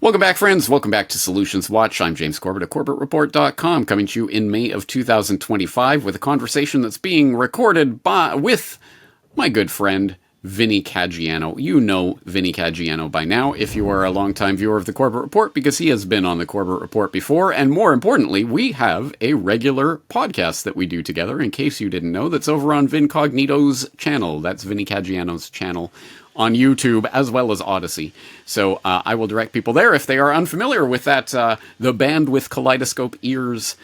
Welcome back, friends. Welcome back to Solutions Watch. I'm James Corbett of CorbettReport.com, coming to you in May of 2025 with a conversation that's being recorded with my good friend, Vinnie Caggiano. You know Vinnie Caggiano by now if you are a longtime viewer of the Corbett Report, because he has been on the Corbett Report before. And more importantly, we have a regular podcast that we do together, in case you didn't know, that's over on Vincognito's channel. That's Vinnie Caggiano's channel on YouTube as well as Odyssey. So I will direct people there if they are unfamiliar with that, the Band with Kaleidoscope Ears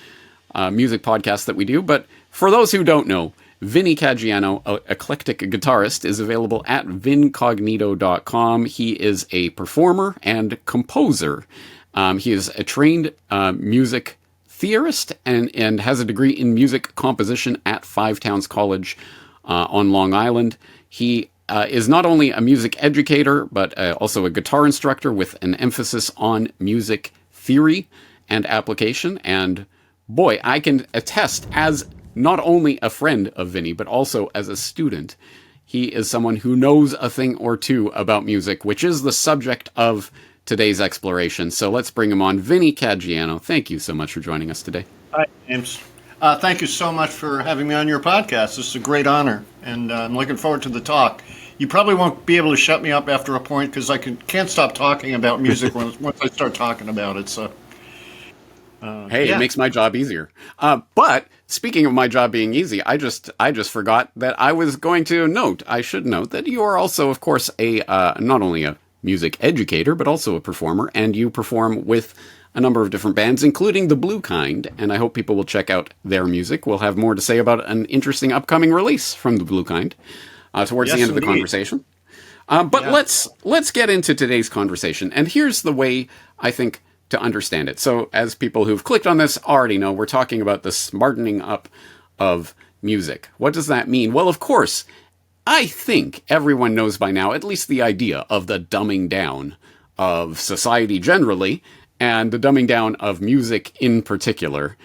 music podcast that we do. But for those who don't know, Vinnie Caggiano, eclectic guitarist, is available at vincognito.com. He is a performer and composer. He is a trained music theorist and has a degree in music composition at Five Towns College on Long Island. He is not only a music educator, but also a guitar instructor with an emphasis on music theory and application. And boy, I can attest, as not only a friend of Vinnie, but also as a student, he is someone who knows a thing or two about music, which is the subject of today's exploration. So let's bring him on. Vinnie Caggiano, thank you so much for joining us today. Hi, James. Thank you so much for having me on your podcast. This is a great honor, and I'm looking forward to the talk. You probably won't be able to shut me up after a point because I can't stop talking about music once I start talking about it. So, hey, yeah. It makes my job easier. But speaking of my job being easy, I just forgot that I was going to note. I should note that you are also, of course, a not only a music educator but also a performer, and you perform with a number of different bands, including the Blue Kind. And I hope people will check out their music. We'll have more to say about an interesting upcoming release from the Blue Kind towards the end of the conversation. But let's get into today's conversation. And here's the way I think to understand it. So as people who've clicked on this already know, we're talking about the smartening up of music. What does that mean? Well, of course, I think everyone knows by now at least the idea of the dumbing down of society generally, and the dumbing down of music in particular,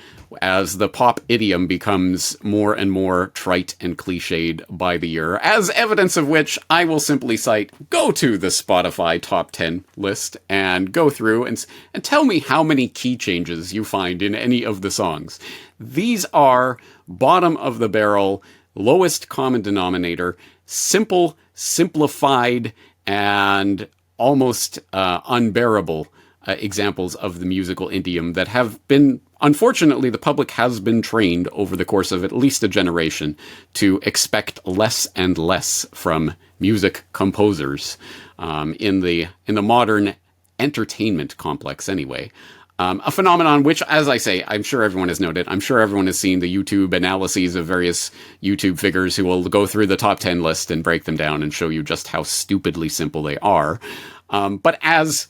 as the pop idiom becomes more and more trite and cliched by the year, as evidence of which I will simply cite, go to the Spotify top 10 list and go through and tell me how many key changes you find in any of the songs. These are bottom of the barrel, lowest common denominator, simple, simplified, and almost unbearable examples of the musical idiom that have been, unfortunately, the public has been trained over the course of at least a generation to expect less and less from music composers in the modern entertainment complex anyway. A phenomenon which, as I say, I'm sure everyone has noted. I'm sure everyone has seen the YouTube analyses of various YouTube figures who will go through the top 10 list and break them down and show you just how stupidly simple they are. But as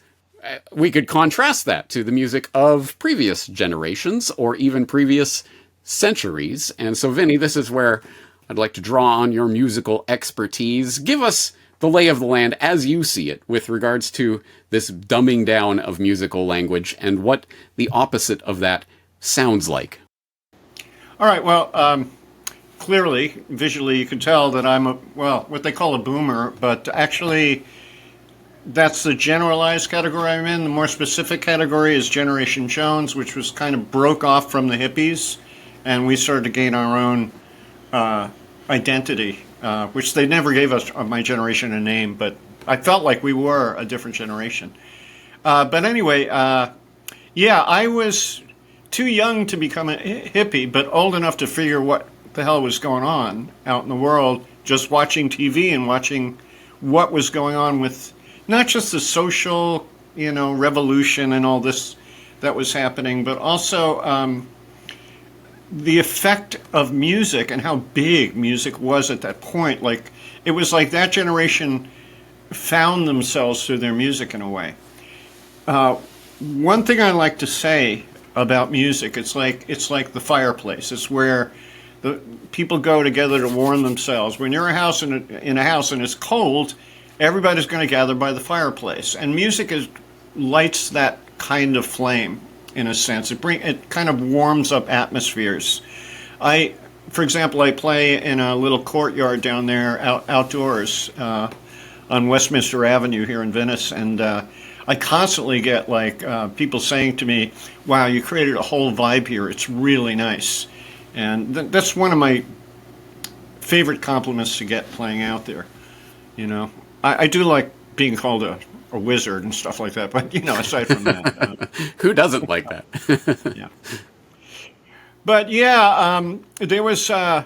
we could contrast that to the music of previous generations or even previous centuries. And so, Vinnie, this is where I'd like to draw on your musical expertise. Give us the lay of the land as you see it with regards to this dumbing down of musical language and what the opposite of that sounds like. All right. Well, clearly, visually, you can tell that I'm what they call a boomer, but actually that's the generalized category I'm in. The more specific category is Generation Jones, which was kind of broke off from the hippies, and we started to gain our own identity, which they never gave us, my generation, a name, but I felt like we were a different generation. But anyway, I was too young to become a hippie, but old enough to figure what the hell was going on out in the world, just watching TV and watching what was going on with not just the social, revolution and all this that was happening, but also the effect of music and how big music was at that point. Like, it was like that generation found themselves through their music in a way. One thing I like to say about music, it's like the fireplace. It's where the people go together to warm themselves. When you're in a house and it's cold, everybody's going to gather by the fireplace, and music lights that kind of flame in a sense. It kind of warms up atmospheres. For example, I play in a little courtyard down there outdoors on Westminster Avenue here in Venice, and I constantly get like people saying to me, "Wow, you created a whole vibe here. It's really nice," and that's one of my favorite compliments to get playing out there. You know, I do like being called a wizard and stuff like that, but aside from that, Who doesn't like that? yeah. But yeah, there was the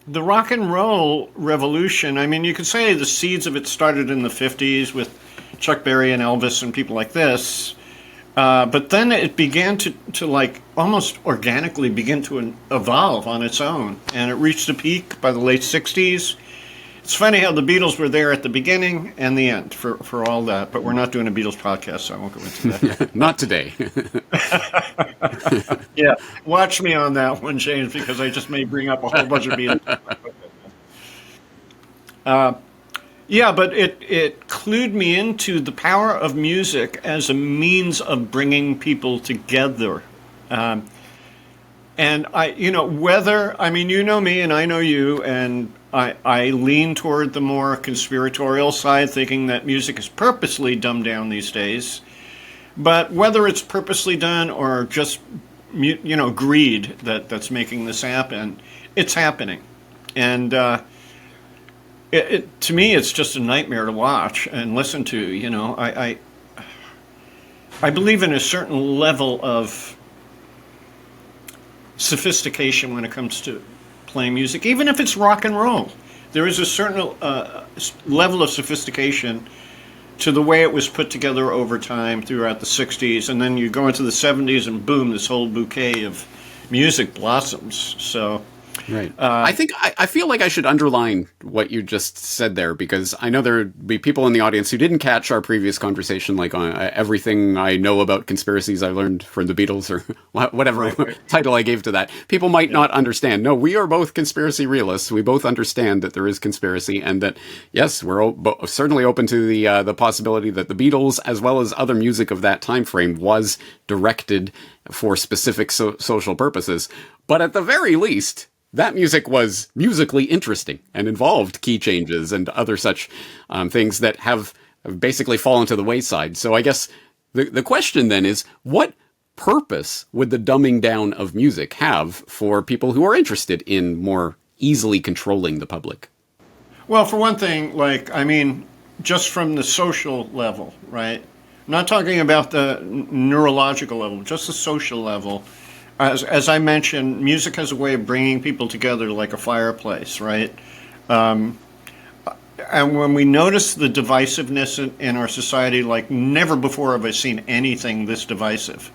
rock and roll revolution. I mean, you could say the seeds of it started in the 50s with Chuck Berry and Elvis and people like this. But then it began to like almost organically begin to evolve on its own. And it reached a peak by the late 60s. It's funny how the Beatles were there at the beginning and the end for all that. But we're not doing a Beatles podcast, so I won't go into that. Not today. Yeah, watch me on that one, James, because I just may bring up a whole bunch of Beatles. Yeah, but it clued me into the power of music as a means of bringing people together. And I mean, you know me and I know you, and I lean toward the more conspiratorial side, thinking that music is purposely dumbed down these days. But whether it's purposely done or just, greed that's making this happen, it's happening. And to me, it's just a nightmare to watch and listen to. I believe in a certain level of sophistication when it comes to playing music, even if it's rock and roll. There is a certain level of sophistication to the way it was put together over time throughout the 60s, and then you go into the 70s and boom, this whole bouquet of music blossoms. So right. I feel like I should underline what you just said there, because I know there would be people in the audience who didn't catch our previous conversation, like on everything I know about conspiracies I learned from the Beatles, or whatever title I gave to that. People might not understand. No, we are both conspiracy realists. We both understand that there is conspiracy, and that, yes, we're certainly open to the possibility that the Beatles, as well as other music of that time frame, was directed for specific social purposes. But at the very least, that music was musically interesting and involved key changes and other such things that have basically fallen to the wayside. So I guess the question then is, what purpose would the dumbing down of music have for people who are interested in more easily controlling the public? Well, for one thing, just from the social level, right? I'm not talking about the neurological level, just the social level. As I mentioned, music has a way of bringing people together like a fireplace, right? And when we notice the divisiveness in our society, like never before have I seen anything this divisive.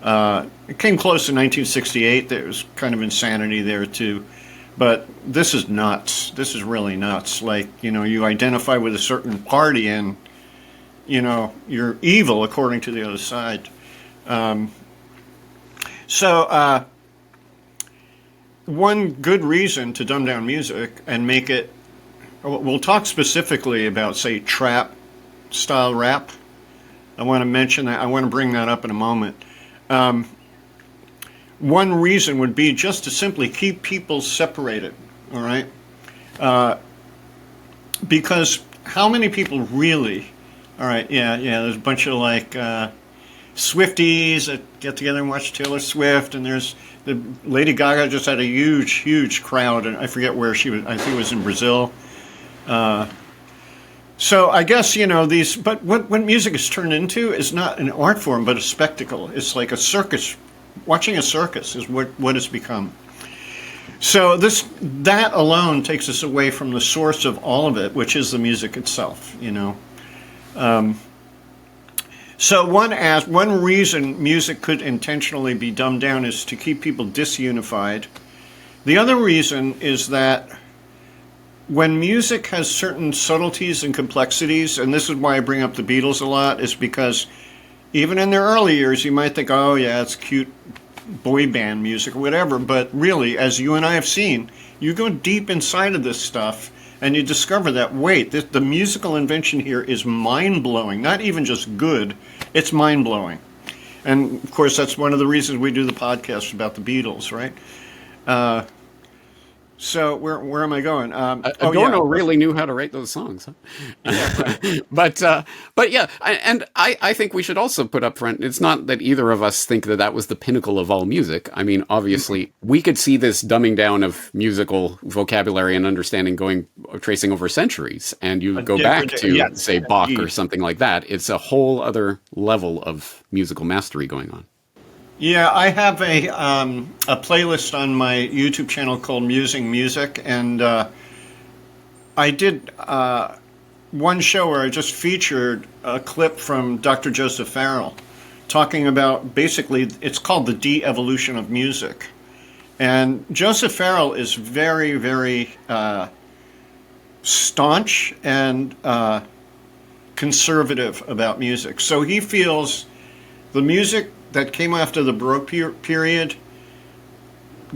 It came close in 1968. There was kind of insanity there too. But this is nuts. This is really nuts. Like, you identify with a certain party and, you're evil according to the other side. So one good reason to dumb down music and make it, we'll talk specifically about, say, trap style rap. I want to mention that. I want to bring that up in a moment. One reason would be just to simply keep people separated, all right? Because how many people really, all right, yeah, there's a bunch of like Swifties that get together and watch Taylor Swift, and there's the Lady Gaga just had a huge crowd, and I forget where she was. I think it was in Brazil. So I guess these. But what music is turned into is not an art form, but a spectacle. It's like a circus. Watching a circus is what it's become. So that alone takes us away from the source of all of it, which is the music itself. So one reason music could intentionally be dumbed down is to keep people disunified. The other reason is that when music has certain subtleties and complexities, and this is why I bring up the Beatles a lot, is because even in their early years, you might think, oh yeah, it's cute boy band music or whatever, but really, as you and I have seen, you go deep inside of this stuff and you discover that, wait, the musical invention here is mind-blowing. Not even just good, it's mind-blowing. And, of course, that's one of the reasons we do the podcast about the Beatles, right? So where am I going? Adorno really knew how to write those songs, huh? Yeah, right. But yeah, I think we should also put up front. It's not that either of us think that that was the pinnacle of all music. I mean, obviously, we could see this dumbing down of musical vocabulary and understanding tracing over centuries. And you go back to Yes, say Bach or indeed. something like that. It's a whole other level of musical mastery going on. Yeah, I have a playlist on my YouTube channel called Musing Music, and I did one show where I just featured a clip from Dr. Joseph Farrell talking about basically it's called the de-evolution of music. And Joseph Farrell is very, very staunch and conservative about music. So he feels the music that came after the Baroque period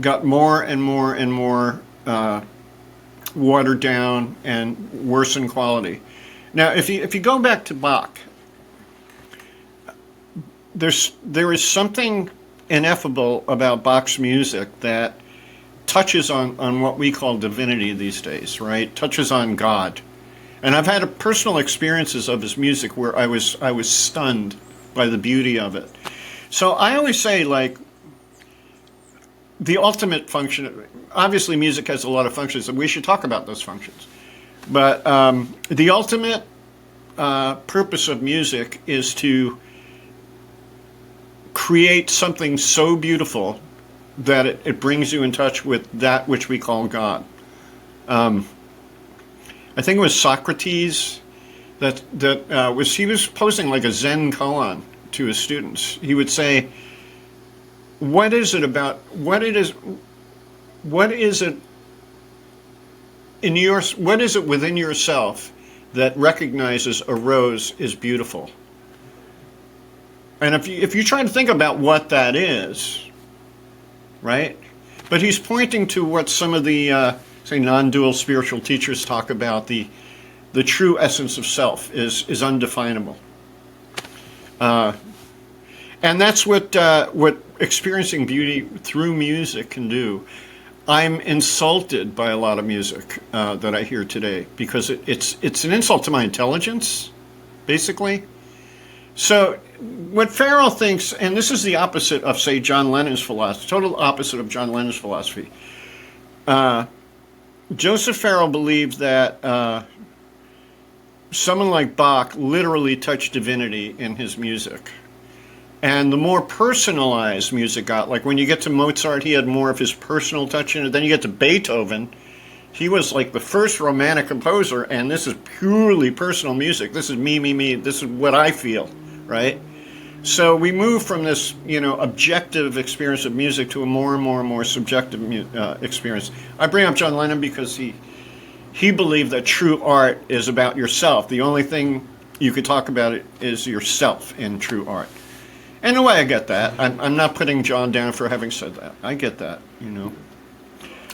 got more and more and more watered down and worse in quality. Now, if you go back to Bach, there is something ineffable about Bach's music that touches on what we call divinity these days, right? Touches on God. And I've had personal experiences of his music where I was stunned by the beauty of it. So I always say, like, the ultimate function, obviously music has a lot of functions, and we should talk about those functions. But the ultimate purpose of music is to create something so beautiful that it brings you in touch with that which we call God. I think it was Socrates that he was posing like a Zen koan to his students. He would say, what is it within yourself that recognizes a rose is beautiful? And if you try to think about what that is, right? But he's pointing to what some of the say non-dual spiritual teachers talk about, the true essence of self is undefinable. And that's what experiencing beauty through music can do. I'm insulted by a lot of music that I hear today because it's an insult to my intelligence, basically. So what Farrell thinks, and this is the opposite of, say, John Lennon's philosophy, total opposite of John Lennon's philosophy. Joseph Farrell believed that someone like Bach literally touched divinity in his music. And the more personalized music got, like when you get to Mozart, he had more of his personal touch in it. Then you get to Beethoven, he was like the first romantic composer, and this is purely personal music. This is me. This is what I feel, right? So we move from this, objective experience of music to a more and more subjective experience. I bring up John Lennon because he believed that true art is about yourself. The only thing you could talk about it is yourself in true art. In a way, I get that. I'm not putting John down for having said that. I get that,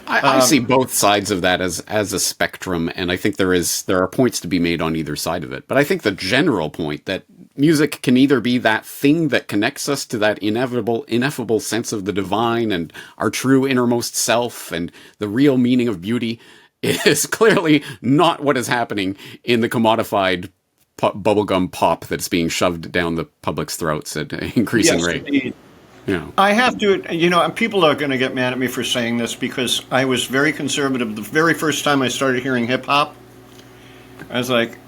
I see both sides of that as a spectrum, and I think there are points to be made on either side of it. But I think the general point that music can either be that thing that connects us to that ineffable sense of the divine and our true innermost self and the real meaning of beauty is clearly not what is happening in the commodified bubblegum pop that's being shoved down the public's throats at an increasing rate. Indeed. I have to, and people are going to get mad at me for saying this because I was very conservative. The very first time I started hearing hip hop, I was like,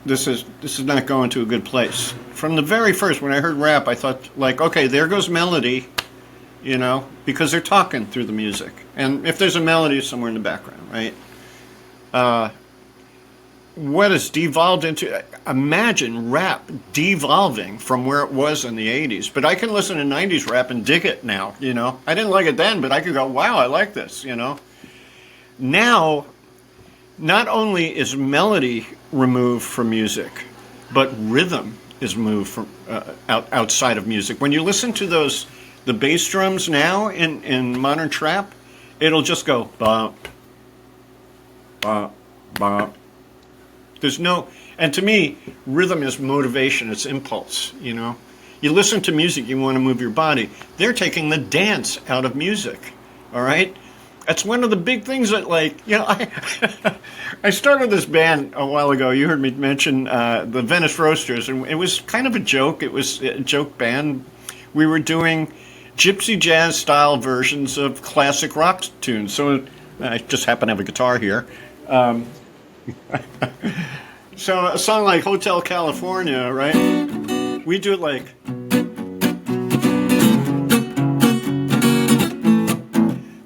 this is not going to a good place. From the very first, when I heard rap, I thought, like, okay, there goes melody, because they're talking through the music. And if there's a melody somewhere in the background, right? What has devolved into, imagine rap devolving from where it was in the 80s. But I can listen to 90s rap and dig it now, I didn't like it then, but I could go, wow, I like this, Now, not only is melody removed from music, but rhythm is moved from outside of music. When you listen to the bass drums now in modern trap, it'll just go bump, bump, bump. There's no, and to me, rhythm is motivation, it's impulse, You listen to music, you want to move your body. They're taking the dance out of music, all right? That's one of the big things that, like, I started this band a while ago. You heard me mention the Venice Roasters, and it was kind of a joke. It was a joke band. We were doing gypsy jazz style versions of classic rock tunes. So I just happen to have a guitar here. So a song like Hotel California, right? We do it like...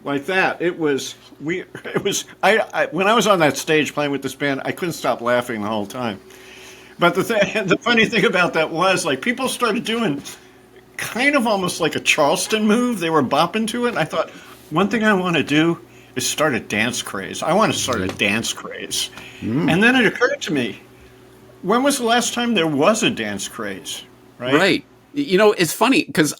like that. I when I was on that stage playing with this band, I couldn't stop laughing the whole time. But the funny thing about that was, like, people started doing kind of almost like a Charleston move. They were bopping to it. And I thought, one thing I want to do is start a dance craze. I want to start a dance craze. And then it occurred to me, when was the last time there was a dance craze? Right. You know, it's funny because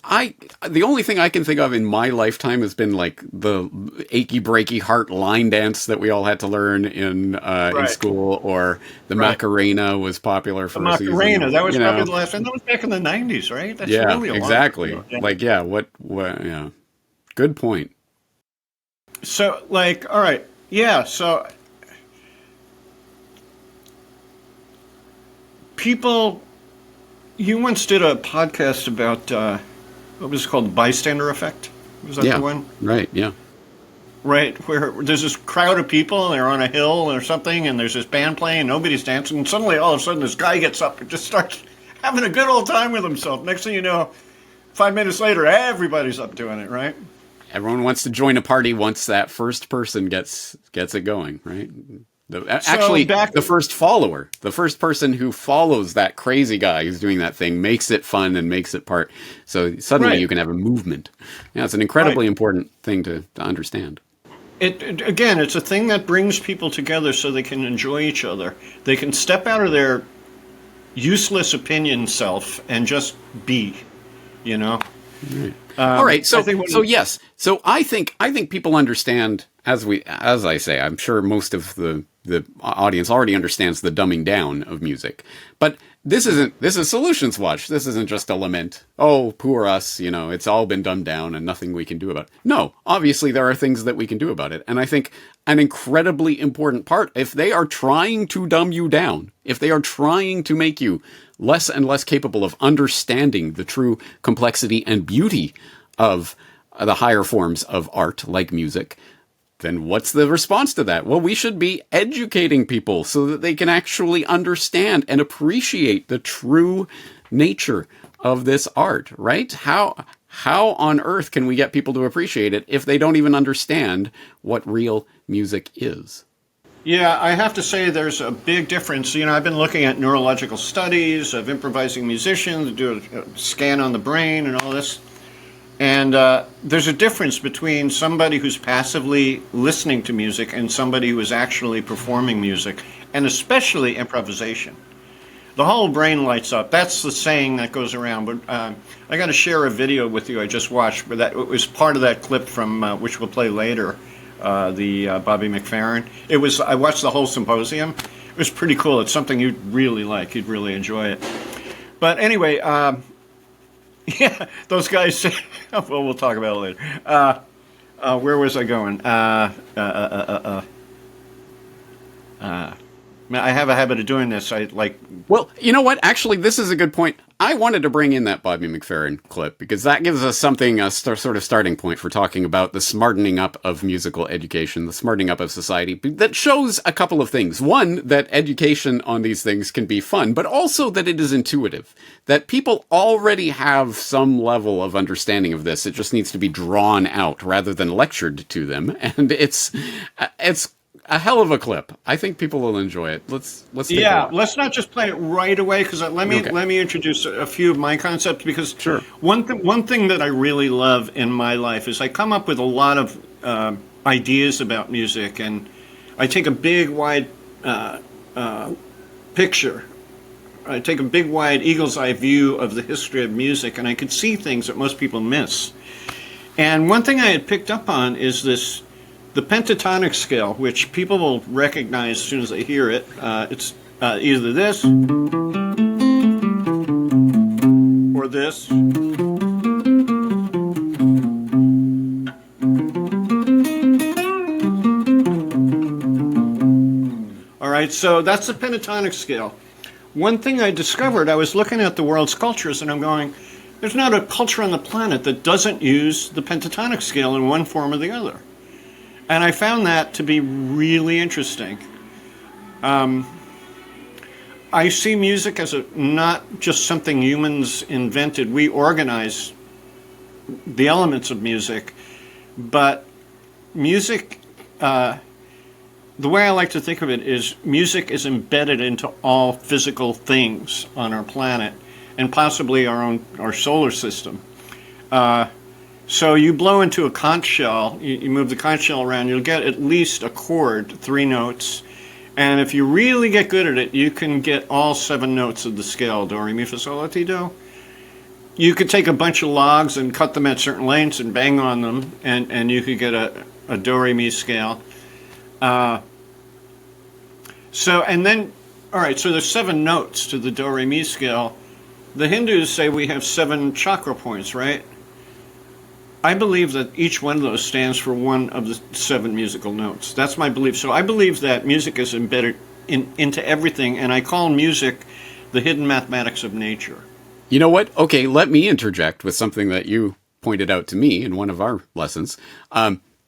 the only thing I can think of in my lifetime has been like the achy breaky heart line dance that we all had to learn in school, or the Macarena was popular for a season. Macarena, that was probably the last time. That was back in the 90s, right? That's really a exactly. Long time. Like, yeah, good point. So, like, all right, yeah, so people... You once did a podcast about, what was it called, the bystander effect? Was that the one? Right, yeah. Right, where there's this crowd of people, and they're on a hill or something, and there's this band playing, and nobody's dancing, and suddenly, all of a sudden, this guy gets up and just starts having a good old time with himself. Next thing you know, 5 minutes later, everybody's up doing it, right? Everyone wants to join a party once that first person gets it going, right? The first follower, the first person who follows that crazy guy who's doing that thing, makes it fun and makes it part. So suddenly you can have a movement. Yeah, it's an incredibly important thing to understand. Again, it's a thing that brings people together so they can enjoy each other. They can step out of their useless opinion self and just be, you know? Right. All right. So yes. So I think people understand, as I say, I'm sure most of the audience already understands the dumbing down of music, but this is Solutions Watch. This isn't just a lament. Oh, poor us. You know, it's all been dumbed down and nothing we can do about it. No, obviously there are things that we can do about it. And I think an incredibly important part, if they are trying to dumb you down, if they are trying to make you less and less capable of understanding the true complexity and beauty of the higher forms of art, like music, then what's the response to that? Well, we should be educating people so that they can actually understand and appreciate the true nature of this art, right? How on earth can we get people to appreciate it if they don't even understand what real music is? Yeah, I have to say there's a big difference. You know, I've been looking at neurological studies of improvising musicians, do a scan on the brain and all this. And there's a difference between somebody who's passively listening to music and somebody who is actually performing music, and especially improvisation. The whole brain lights up. That's the saying that goes around. But I got to share a video with you I just watched, but it was part of that clip from which we'll play later, the Bobby McFerrin. I watched the whole symposium. It was pretty cool. It's something you'd really like. You'd really enjoy it. But anyway. Yeah, those guys say, well, we'll talk about it later. Where was I going? I have a habit of doing this. Well, you know what? Actually, this is a good point. I wanted to bring in that Bobby McFerrin clip because that gives us something, a sort of starting point for talking about the smartening up of musical education, the smartening up of society, that shows a couple of things. One, that education on these things can be fun, but also that it is intuitive, that people already have some level of understanding of this. It just needs to be drawn out rather than lectured to them. And it's a hell of a clip. I think people will enjoy it. Let's take a watch. Let's not just play it right away, because let me introduce a few of my concepts, because one thing that I really love in my life is I come up with a lot of ideas about music, and I take a big wide picture. I take a big wide eagle's eye view of the history of music, and I could see things that most people miss. And one thing I had picked up on is the pentatonic scale, which people will recognize as soon as they hear it. It's either this or this. right? So that's the pentatonic scale. One thing I discovered, I was looking at the world's cultures and I'm going, there's not a culture on the planet that doesn't use the pentatonic scale in one form or the other. And I found that to be really interesting. I see music as not just something humans invented. We organize the elements of music, but music, the way I like to think of it is music is embedded into all physical things on our planet and possibly our solar system. So you blow into a conch shell, you move the conch shell around, you'll get at least a chord, 3 notes. And if you really get good at it, you can get all 7 notes of the scale, do, re, mi, fa, sol, la, ti, do. You could take a bunch of logs and cut them at certain lengths and bang on them, and you could get a do, re, mi scale. So there's 7 notes to the do, re, mi scale. The Hindus say we have 7 chakra points, right? I believe that each one of those stands for one of the 7 musical notes. That's my belief. So I believe that music is embedded into everything, and I call music the hidden mathematics of nature. You know what? Okay, let me interject with something that you pointed out to me in one of our lessons.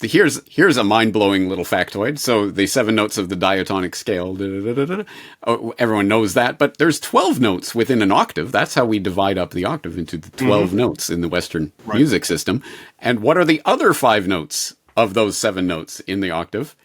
Here's a mind-blowing little factoid. So the 7 notes of the diatonic scale, everyone knows that, but there's 12 notes within an octave. That's how we divide up the octave into the 12 notes in the Western music system. And what are the other 5 notes of those 7 notes in the octave?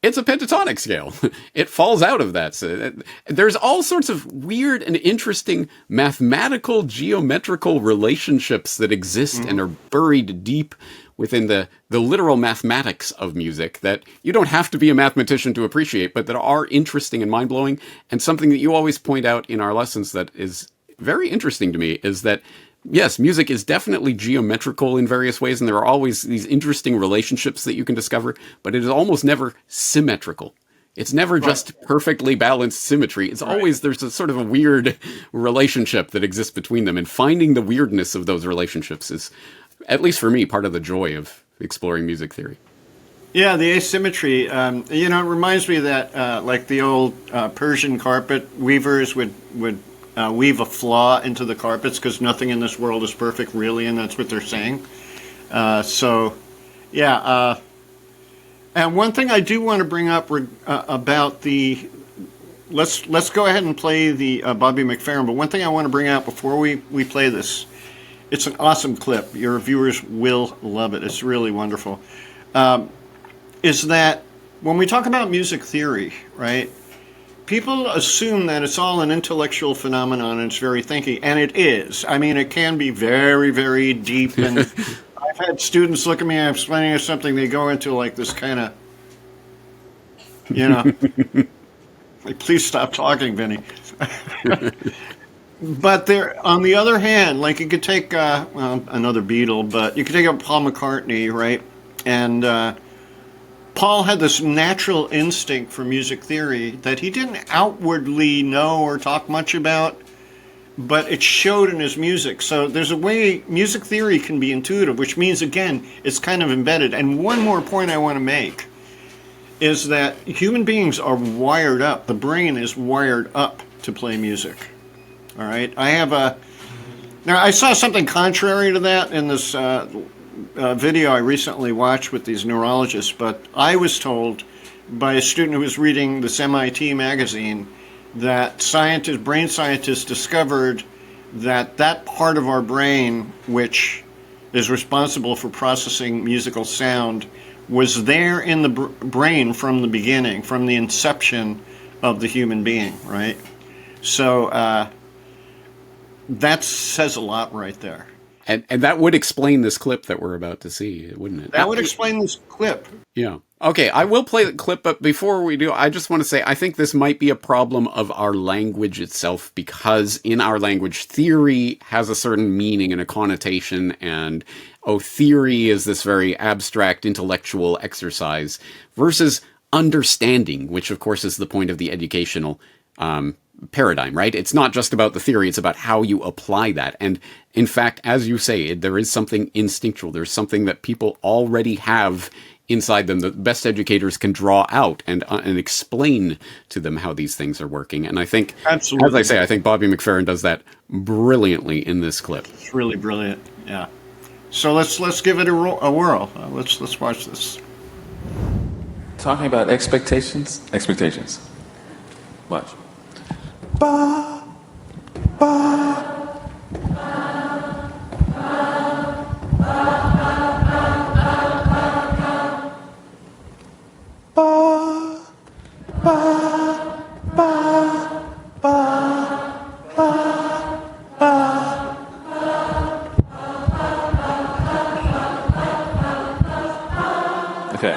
It's a pentatonic scale. It falls out of that. So there's all sorts of weird and interesting mathematical, geometrical relationships that exist and are buried deep within the literal mathematics of music that you don't have to be a mathematician to appreciate, but that are interesting and mind-blowing. And something that you always point out in our lessons that is very interesting to me is that, yes, music is definitely geometrical in various ways, and there are always these interesting relationships that you can discover, but it is almost never symmetrical. It's never just perfectly balanced symmetry. It's always, there's a sort of a weird relationship that exists between them, and finding the weirdness of those relationships is, at least for me, part of the joy of exploring music theory. Yeah, the asymmetry. It reminds me of that, like the old Persian carpet weavers would weave a flaw into the carpets because nothing in this world is perfect, really, and that's what they're saying. And one thing I do want to bring up about the, let's go ahead and play the Bobby McFerrin, but one thing I want to bring out before we play this, it's an awesome clip. Your viewers will love it. It's really wonderful. Is that when we talk about music theory, right, people assume that it's all an intellectual phenomenon and it's very thinky, and it is. I mean, it can be very, very deep. And I've had students look at me and I'm explaining something, they go into like this kind of, like, please stop talking, Vinnie. But there, on the other hand, like you could take another Beatle, but you could take up Paul McCartney, right? And Paul had this natural instinct for music theory that he didn't outwardly know or talk much about, but it showed in his music. So there's a way music theory can be intuitive, which means, again, it's kind of embedded. And one more point I want to make is that human beings are wired up. The brain is wired up to play music. All right. Now I saw something contrary to that in this video I recently watched with these neurologists, but I was told by a student who was reading this MIT magazine that brain scientists discovered that part of our brain which is responsible for processing musical sound was there in the brain from the beginning, from the inception of the human being, right? So that says a lot right there. And that would explain this clip that we're about to see, wouldn't it? That would explain this clip. Yeah. Okay, I will play the clip, but before we do, I just want to say I think this might be a problem of our language itself, because in our language, theory has a certain meaning and a connotation, and theory is this very abstract intellectual exercise versus understanding, which of course is the point of the educational paradigm, right? It's not just about the theory, it's about how you apply that. And in fact, as you say, there is something instinctual. There's something that people already have inside them. The best educators can draw out and explain to them how these things are working. And I think, Absolutely. as I say, I think Bobby McFerrin does that brilliantly in this clip. It's really brilliant. Yeah. So let's give it a whirl. Let's watch this. Talking about expectations. Watch. Ba, ba. Okay.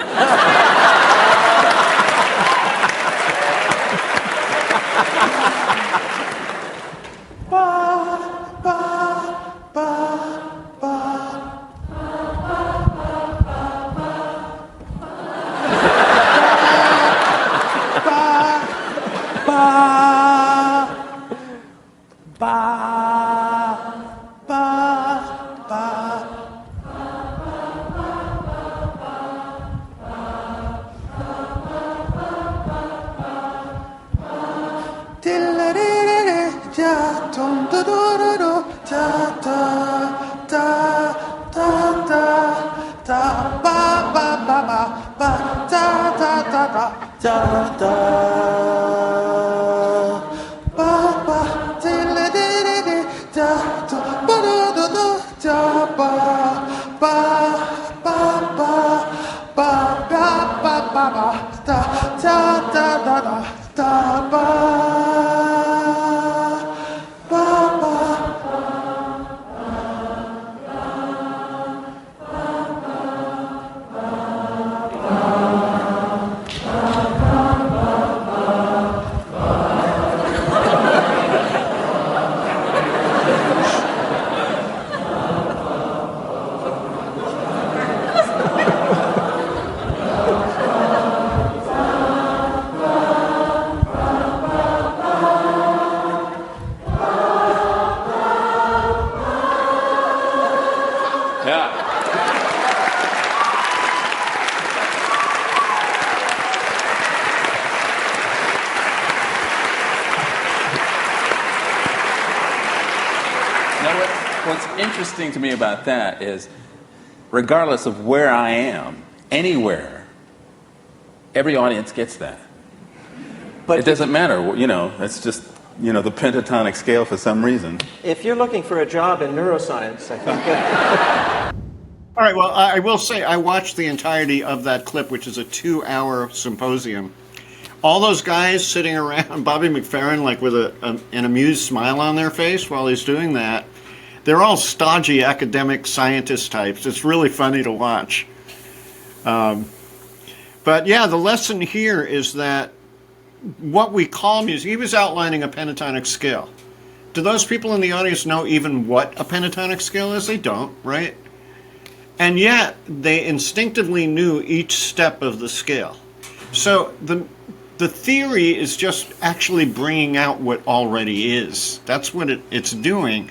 What's interesting to me about that is, regardless of where I am, anywhere, every audience gets that. But it doesn't matter, it's just, the pentatonic scale for some reason. If you're looking for a job in neuroscience, I think... All right, well, I will say I watched the entirety of that clip, which is a 2-hour symposium. All those guys sitting around, Bobby McFerrin, like with an amused smile on their face while he's doing that, they're all stodgy academic scientist types. It's really funny to watch. But yeah, the lesson here is that what we call music, he was outlining a pentatonic scale. Do those people in the audience know even what a pentatonic scale is? They don't, right? And yet, they instinctively knew each step of the scale. So the theory is just actually bringing out what already is. That's what it's doing.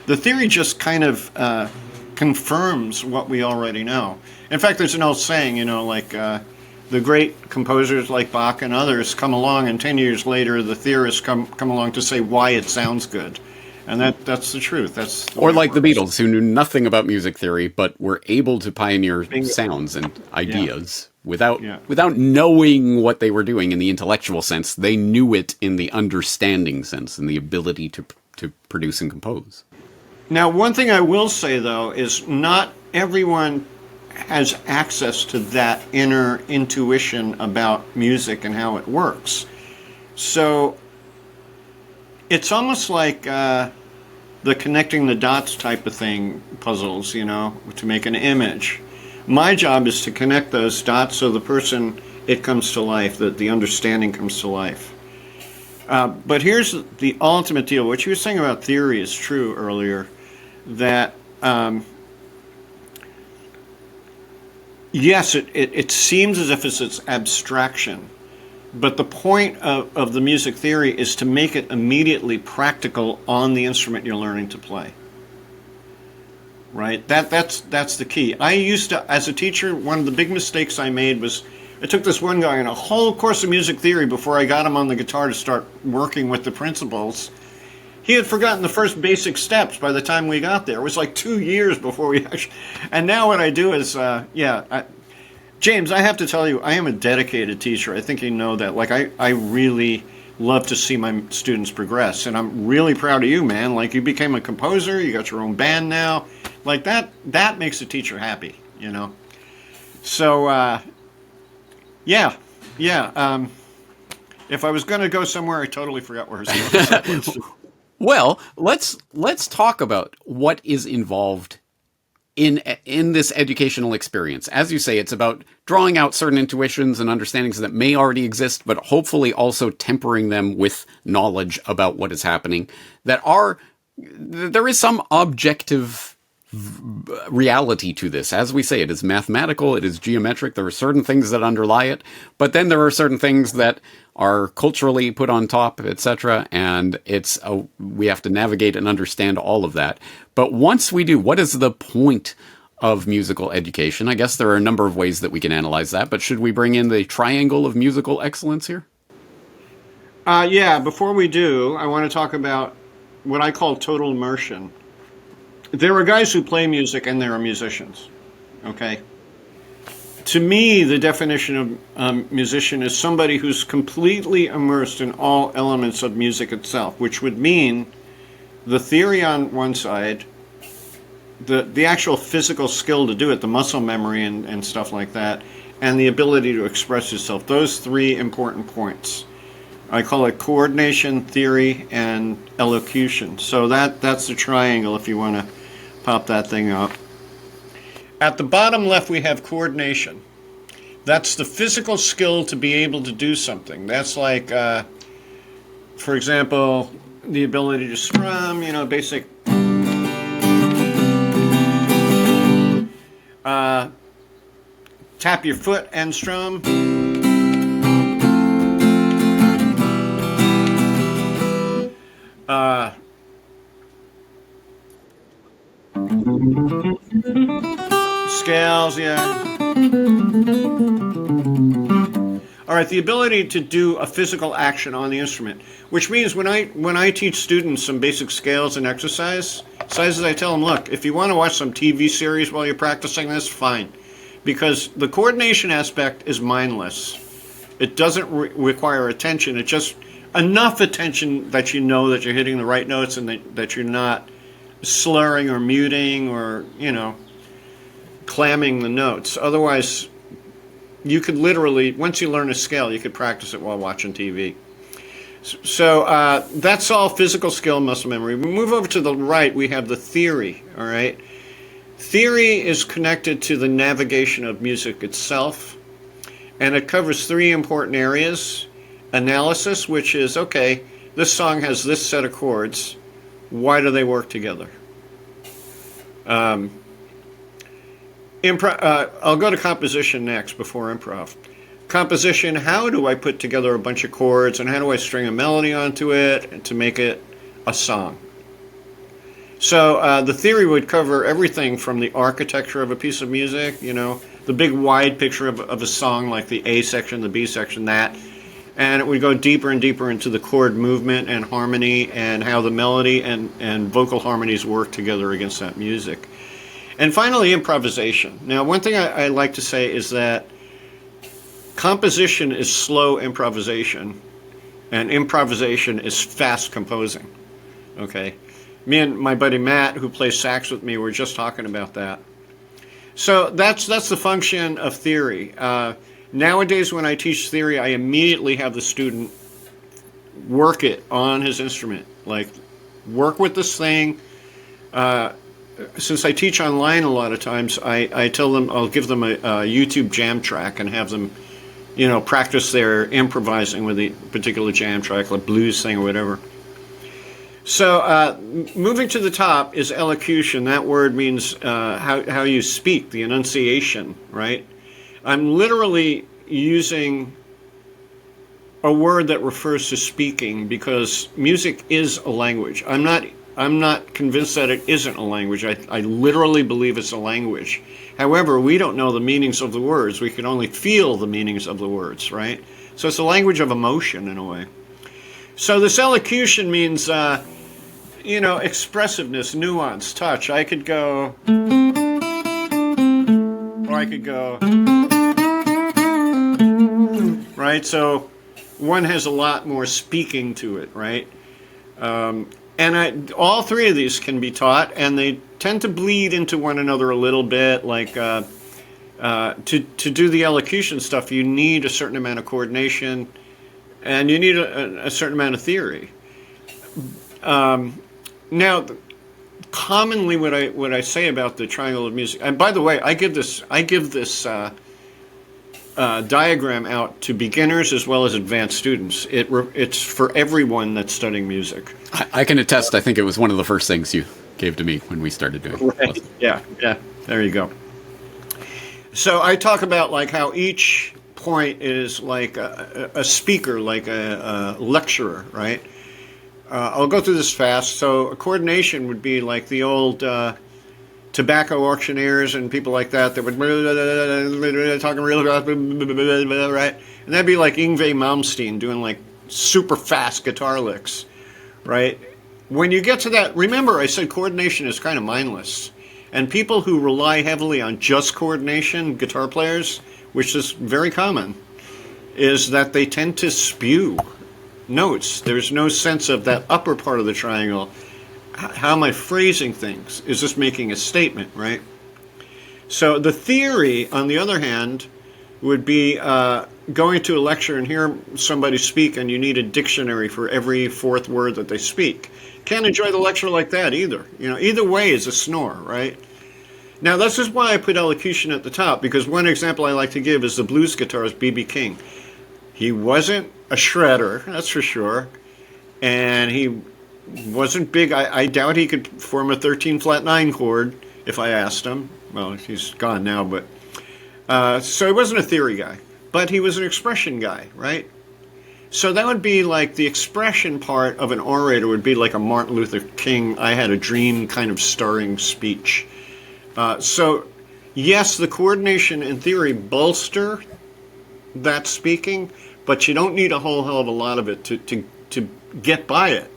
The theory just kind of confirms what we already know. In fact, there's an old saying, the great composers like Bach and others come along, and 10 years later, the theorists come along to say why it sounds good. And that's the truth. That's the or like the Beatles, who knew nothing about music theory, but were able to pioneer sounds and ideas without knowing what they were doing in the intellectual sense. They knew it in the understanding sense and the ability to produce and compose. Now, one thing I will say, though, is not everyone has access to that inner intuition about music and how it works. So it's almost like the connecting the dots type of thing, puzzles, to make an image. My job is to connect those dots so the person, it comes to life, that the understanding comes to life. But here's the ultimate deal. What you were saying about theory is true earlier, that yes, it seems as if it's its abstraction, but the point of the music theory is to make it immediately practical on the instrument you're learning to play. right? That's the key. I used to, as a teacher, one of the big mistakes I made was I took this one guy in a whole course of music theory before I got him on the guitar to start working with the principles. He had forgotten the first basic steps by the time we got there. It was like 2 years before we actually. And now what I do is, James, I have to tell you, I am a dedicated teacher. I think you know that. Like, I really love to see my students progress, and I'm really proud of you, man. Like, you became a composer, you got your own band now. Like, that makes a teacher happy, you know. So, if I was going to go somewhere, I totally forgot where I was going. Well, let's talk about what is involved in this educational experience. As you say, it's about drawing out certain intuitions and understandings that may already exist, but hopefully also tempering them with knowledge about what is happening. There is some objective reality to this. As we say, it is mathematical, it is geometric, there are certain things that underlie it, but then there are certain things that are culturally put on top, etc., and we have to navigate and understand all of that. But once we do, what is the point of musical education? I guess there are a number of ways that we can analyze that, but should we bring in the triangle of musical excellence here? Before we do, I want to talk about what I call total immersion. There are guys who play music and there are musicians, okay? To me, the definition of musician is somebody who's completely immersed in all elements of music itself, which would mean the theory on one side, the actual physical skill to do it, the muscle memory and stuff like that, and the ability to express yourself. Those three important points. I call it coordination, theory, and elocution. So that's the triangle if you want to pop that thing up. At the bottom left, we have coordination. That's the physical skill to be able to do something. That's like, for example, the ability to strum, basic. Tap your foot and strum. Scales, yeah. All right, the ability to do a physical action on the instrument, which means when I teach students some basic scales and exercises, I tell them, look, if you want to watch some TV series while you're practicing this, fine. Because the coordination aspect is mindless. It doesn't require attention. It's just enough attention that you know that you're hitting the right notes and that you're not slurring or muting or, clamming the notes. Otherwise, you could literally, once you learn a scale, you could practice it while watching TV. So that's all physical skill, muscle memory. We move over to the right, we have the theory, all right? Theory is connected to the navigation of music itself, and it covers three important areas. Analysis, which is, okay, this song has this set of chords. Why do they work together? I'll go to composition next before improv. Composition, how do I put together a bunch of chords and how do I string a melody onto it to make it a song? So the theory would cover everything from the architecture of a piece of music, the big wide picture of a song like the A section, the B section, that. And it would go deeper and deeper into the chord movement and harmony and how the melody and vocal harmonies work together against that music. And finally, improvisation. Now, one thing I like to say is that composition is slow improvisation, and improvisation is fast composing. Okay? Me and my buddy Matt, who plays sax with me, were just talking about that. So that's the function of theory. Nowadays, when I teach theory, I immediately have the student work it on his instrument. Like, work with this thing. Since I teach online a lot of times, I tell them, I'll give them a YouTube jam track and have them, practice their improvising with a particular jam track, like blues thing or whatever. So moving to the top is elocution. That word means how you speak, the enunciation, right? I'm literally using a word that refers to speaking because music is a language. I'm I'm not convinced that it isn't a language. I literally believe it's a language. However, we don't know the meanings of the words. We can only feel the meanings of the words, right? So it's a language of emotion in a way. So this elocution means, expressiveness, nuance, touch. I could go, or I could go, right? So one has a lot more speaking to it, right? All three of these can be taught, and they tend to bleed into one another a little bit. Like to do the elocution stuff, you need a certain amount of coordination, and you need a certain amount of theory. Now, commonly, what I say about the triangle of music, and by the way, I give this diagram out to beginners as well as advanced students. It's for everyone that's studying music. I can attest. I think it was one of the first things you gave to me when we started doing it. Right. Yeah. There you go. So I talk about like how each point is like a speaker, like a lecturer, right? I'll go through this fast. So a coordination would be like the old tobacco auctioneers and people like that would talking real right, and that'd be like Yngwie Malmsteen doing like super fast guitar licks, right? When you get to that, remember I said coordination is kind of mindless, and people who rely heavily on just coordination, guitar players, which is very common, is that they tend to spew notes. There's no sense of that upper part of the triangle. How am I phrasing things? Is this making a statement, right? So the theory, on the other hand, would be going to a lecture and hear somebody speak, and you need a dictionary for every fourth word that they speak. Can't enjoy the lecture like that either. Either way is a snore, right? Now, this is why I put elocution at the top, because one example I like to give is the blues guitarist B.B. King. He wasn't a shredder, that's for sure, and he wasn't big. I doubt he could form a 13 flat 9 chord if I asked him. Well, he's gone now, but so he wasn't a theory guy, but he was an expression guy, right? So that would be like the expression part of an orator would be like a Martin Luther King "I had a dream" kind of starring speech. So yes, the coordination and theory bolster that speaking, but you don't need a whole hell of a lot of it to get by it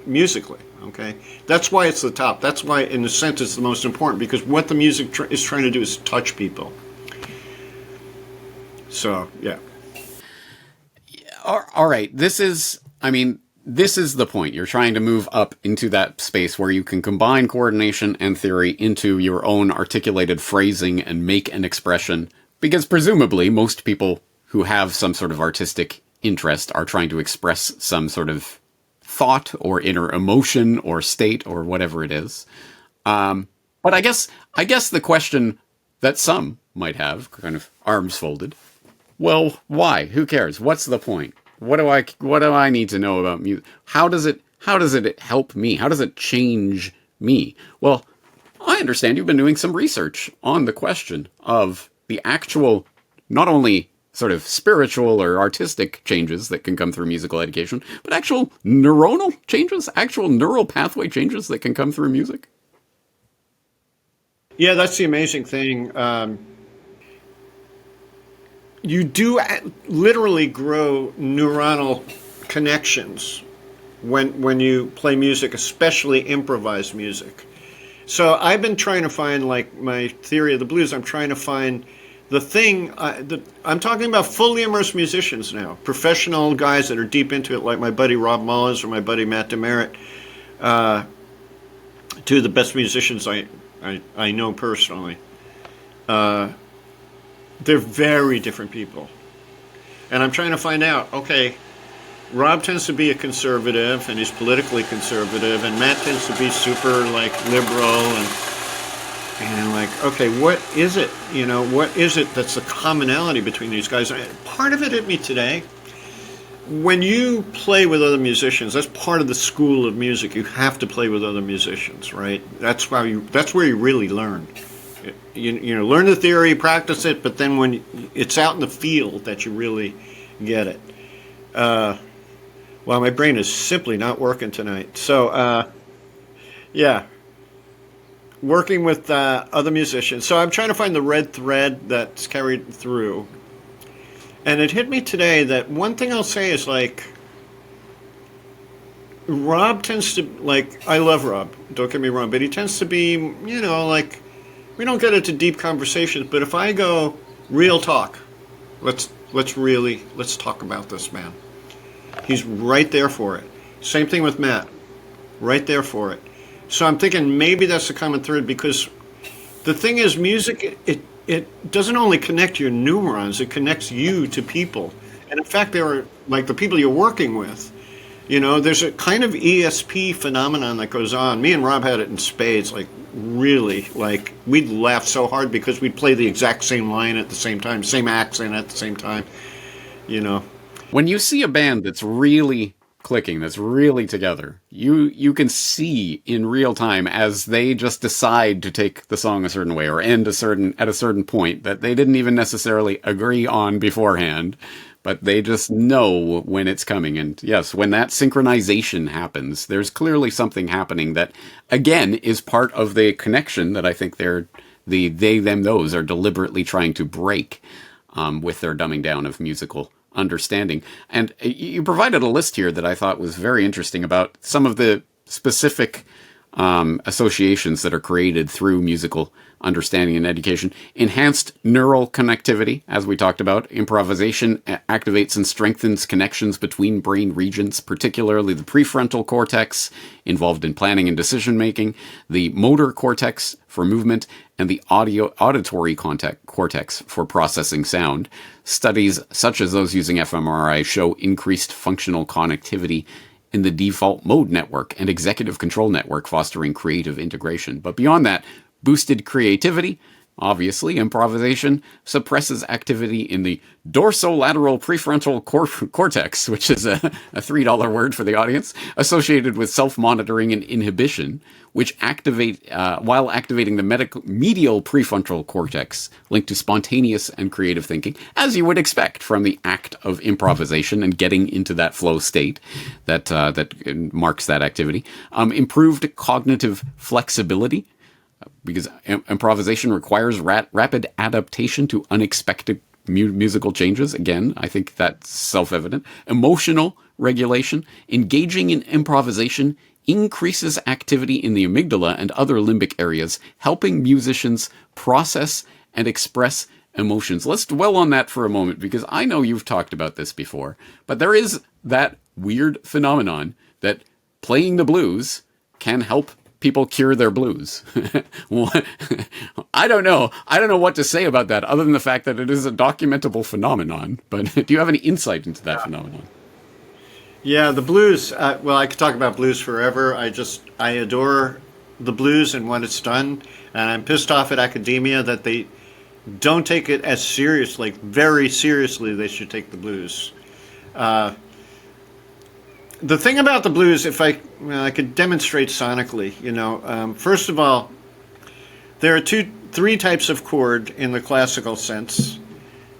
musically, okay? That's why it's the top. That's why, in a sense, it's the most important, because what the music is trying to do is touch people. So, yeah. All right. This is the point. You're trying to move up into that space where you can combine coordination and theory into your own articulated phrasing and make an expression, because presumably most people who have some sort of artistic interest are trying to express some sort of thought or inner emotion or state or whatever it is. But I guess the question that some might have, kind of arms folded, well, why? Who cares? What's the point? What do I need to know about music? How does it help me? How does it change me? Well, I understand you've been doing some research on the question of the actual, not only sort of spiritual or artistic changes that can come through musical education, but actual neuronal changes, actual neural pathway changes that can come through music. Yeah, that's the amazing thing. You do literally grow neuronal connections when you play music, especially improvised music. So I've been trying to find, like my theory of the blues, I'm trying to find the thing, I'm talking about fully immersed musicians now, professional guys that are deep into it, like my buddy Rob Mullins or my buddy Matt Demerit, two of the best musicians I know personally. They're very different people. And I'm trying to find out, okay, Rob tends to be a conservative, and he's politically conservative, and Matt tends to be super, like, liberal, and like, okay, what is it? What is it that's the commonality between these guys? Part of it hit me today. When you play with other musicians, that's part of the school of music. You have to play with other musicians, right? That's where you really learn. You learn the theory, practice it, but then when it's out in the field that you really get it. Well, my brain is simply not working tonight. So, Yeah. Working with other musicians. So I'm trying to find the red thread that's carried through. And it hit me today that one thing I'll say is like, Rob tends to, like, I love Rob, don't get me wrong, but he tends to be, you know, like, we don't get into deep conversations, but if I go, real talk, let's talk about this, man. He's right there for it. Same thing with Matt, right there for it. So I'm thinking maybe that's the common thread, because the thing is, music, it doesn't only connect your neurons, it connects you to people. And in fact, there are, like, the people you're working with. You know, there's a kind of ESP phenomenon that goes on. Me and Rob had it in spades, like, really. Like, we'd laugh so hard because we'd play the exact same line at the same time, same accent at the same time, you know. When you see a band that's really clicking, that's really together, you can see in real time as they just decide to take the song a certain way or end at a certain point that they didn't even necessarily agree on beforehand, but they just know when it's coming. And yes, when that synchronization happens, there's clearly something happening that, again, is part of the connection that I think the they, them, those are deliberately trying to break with their dumbing down of musical understanding. And you provided a list here that I thought was very interesting about some of the specific associations that are created through musical understanding and education. Enhanced neural connectivity, as we talked about. Improvisation activates and strengthens connections between brain regions, particularly the prefrontal cortex, involved in planning and decision making, the motor cortex for movement, and the auditory cortex for processing sound. Studies such as those using fMRI show increased functional connectivity in the default mode network and executive control network, fostering creative integration. But beyond that, boosted creativity. Obviously, improvisation suppresses activity in the dorsolateral prefrontal cortex, which is a $3 word for the audience, associated with self-monitoring and inhibition, which while activating the medial prefrontal cortex, linked to spontaneous and creative thinking, as you would expect from the act of improvisation and getting into that flow state that marks that activity. Improved cognitive flexibility, because improvisation requires rapid adaptation to unexpected musical changes. Again, I think that's self-evident. Emotional regulation. Engaging in improvisation increases activity in the amygdala and other limbic areas, helping musicians process and express emotions. Let's dwell on that for a moment, because I know you've talked about this before, but there is that weird phenomenon that playing the blues can help people cure their blues. I don't know what to say about that, other than the fact that it is a documentable phenomenon. But do you have any insight into that phenomenon? Yeah, the blues. Well, I could talk about blues forever. I adore the blues and what it's done, and I'm pissed off at academia that they don't take it as seriously. Very seriously, they should take the blues. The thing about the blues, if I could demonstrate sonically, you know, first of all, there are three types of chord in the classical sense,